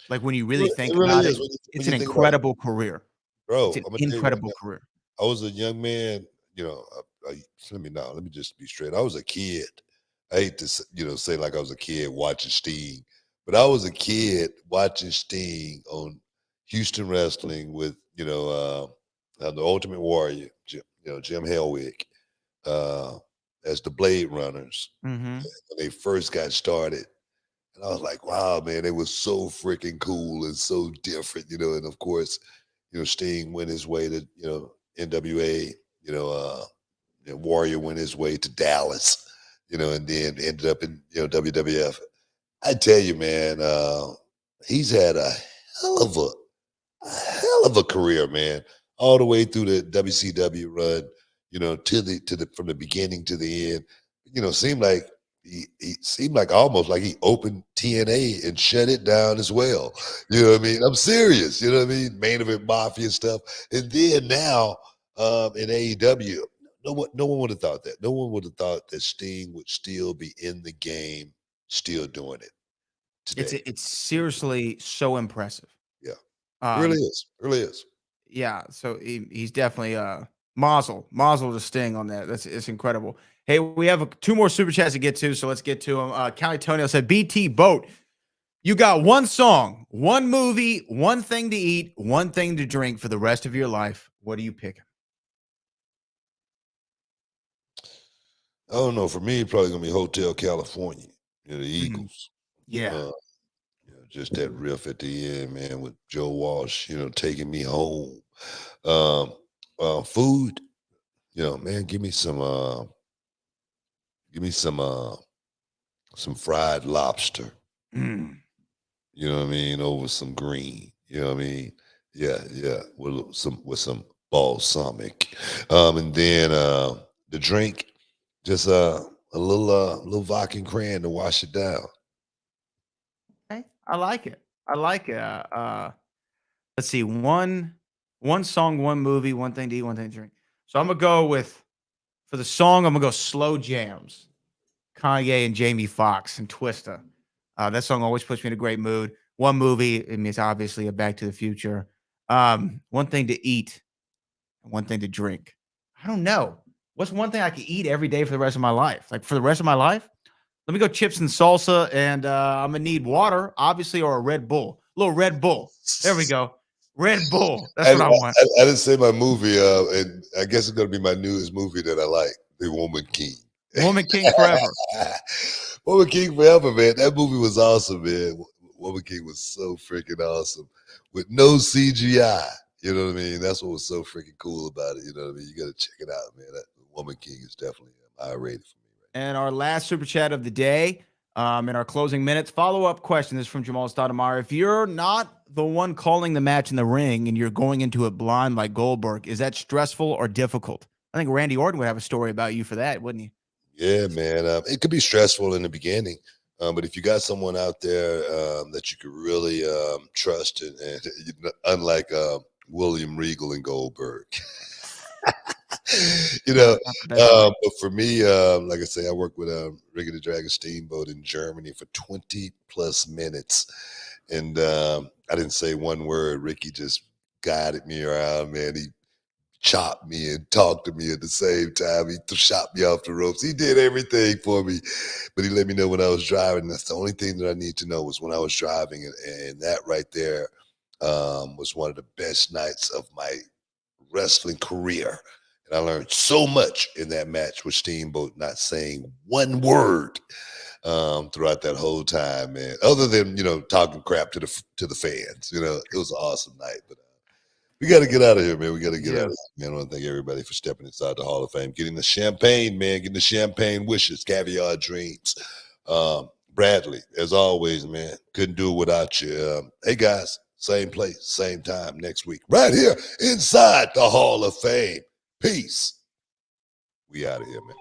Like when you really think about it, it's an incredible career. Bro, it's an incredible career. I was a young man, let me just be straight. I was a kid. I hate to say like I was a kid watching Sting, but I was a kid watching Sting on Houston Wrestling with the Ultimate Warrior, Jim Hellwig, as the Blade Runners when they first got started. And I was like, wow, man, it was so freaking cool and so different, and of course, Sting went his way to, NWA, Warrior went his way to Dallas, and then ended up in, WWF. I tell you, man, he's had a hell of a career, man, all the way through the WCW run, from the beginning to the end. Seemed like he seemed like almost like he opened TNA and shut it down as well. You know what I mean? I'm serious. You know what I mean? Main Event Mafia stuff. And then now in AEW, no one would have thought that. No one would have thought that Sting would still be in the game, still doing it today. It's seriously so impressive. Yeah. It really is. It really is. Yeah. So he's definitely mazel to Sting on that. It's incredible. Hey, we have 2 more super chats to get to, so let's get to them. County Toenail said, BT Boat, you got one song, one movie, one thing to eat, one thing to drink for the rest of your life. What are you picking? I don't know. For me, probably going to be Hotel California, the Eagles. Yeah. just that riff at the end, man, with Joe Walsh, taking me home. Food, man, give me some fried lobster. Mm. You know what I mean? Over some green. You know what I mean? Yeah, with some balsamic. And then the drink, just a little vodka and cran to wash it down. Okay, I like it. I like it. Let's see, one song, one movie, one thing to eat, one thing to drink. So I'm gonna go with for the song. I'm gonna go Slow Jams, Kanye and Jamie Foxx and Twista. That song always puts me in a great mood. One movie, I mean, it's obviously a Back to the Future. One thing to eat, and one thing to drink. I don't know. What's one thing I could eat every day for the rest of my life? Like for the rest of my life? Let me go chips and salsa, and I'm gonna need water, obviously, or a Red Bull. A little Red Bull. There we go. Red Bull. That's what I want. I didn't say my movie, and I guess it's gonna be my newest movie that I like, The Woman King. Woman King Forever. Woman King Forever, man. That movie was awesome, man. Woman King was so freaking awesome with no CGI. You know what I mean? That's what was so freaking cool about it. You know what I mean? You got to check it out, man. That Woman King is definitely high rated for me. And our last super chat of the day, in our closing minutes, follow-up question. This is from Jamal Stoudemire. If you're not the one calling the match in the ring and you're going into it blind like Goldberg, is that stressful or difficult? I think Randy Orton would have a story about you for that, wouldn't he? Yeah, man. It could be stressful in the beginning, but if you got someone out there that you could really trust, and unlike William Regal and Goldberg, but for me, like I say, I worked with Ricky the Dragon Steamboat in Germany for 20 plus minutes, and I didn't say one word. Ricky just guided me around, man. He chopped me and talked to me at the same time. He shot me off the ropes. He did everything for me, but he let me know when I was driving. That's the only thing that I need to know was when I was driving, and that right there was one of the best nights of my wrestling career. And I learned so much in that match with Steamboat, not saying one word throughout that whole time, man. Other than talking crap to the fans, it was an awesome night. But we got to get out of here, man. We got to get out of here, man. I want to thank everybody for stepping inside the Hall of Fame, getting the champagne, man, getting the champagne wishes, caviar dreams. Bradley, as always, man, couldn't do it without you. Hey, guys, same place, same time next week, right here inside the Hall of Fame. Peace. We out of here, man.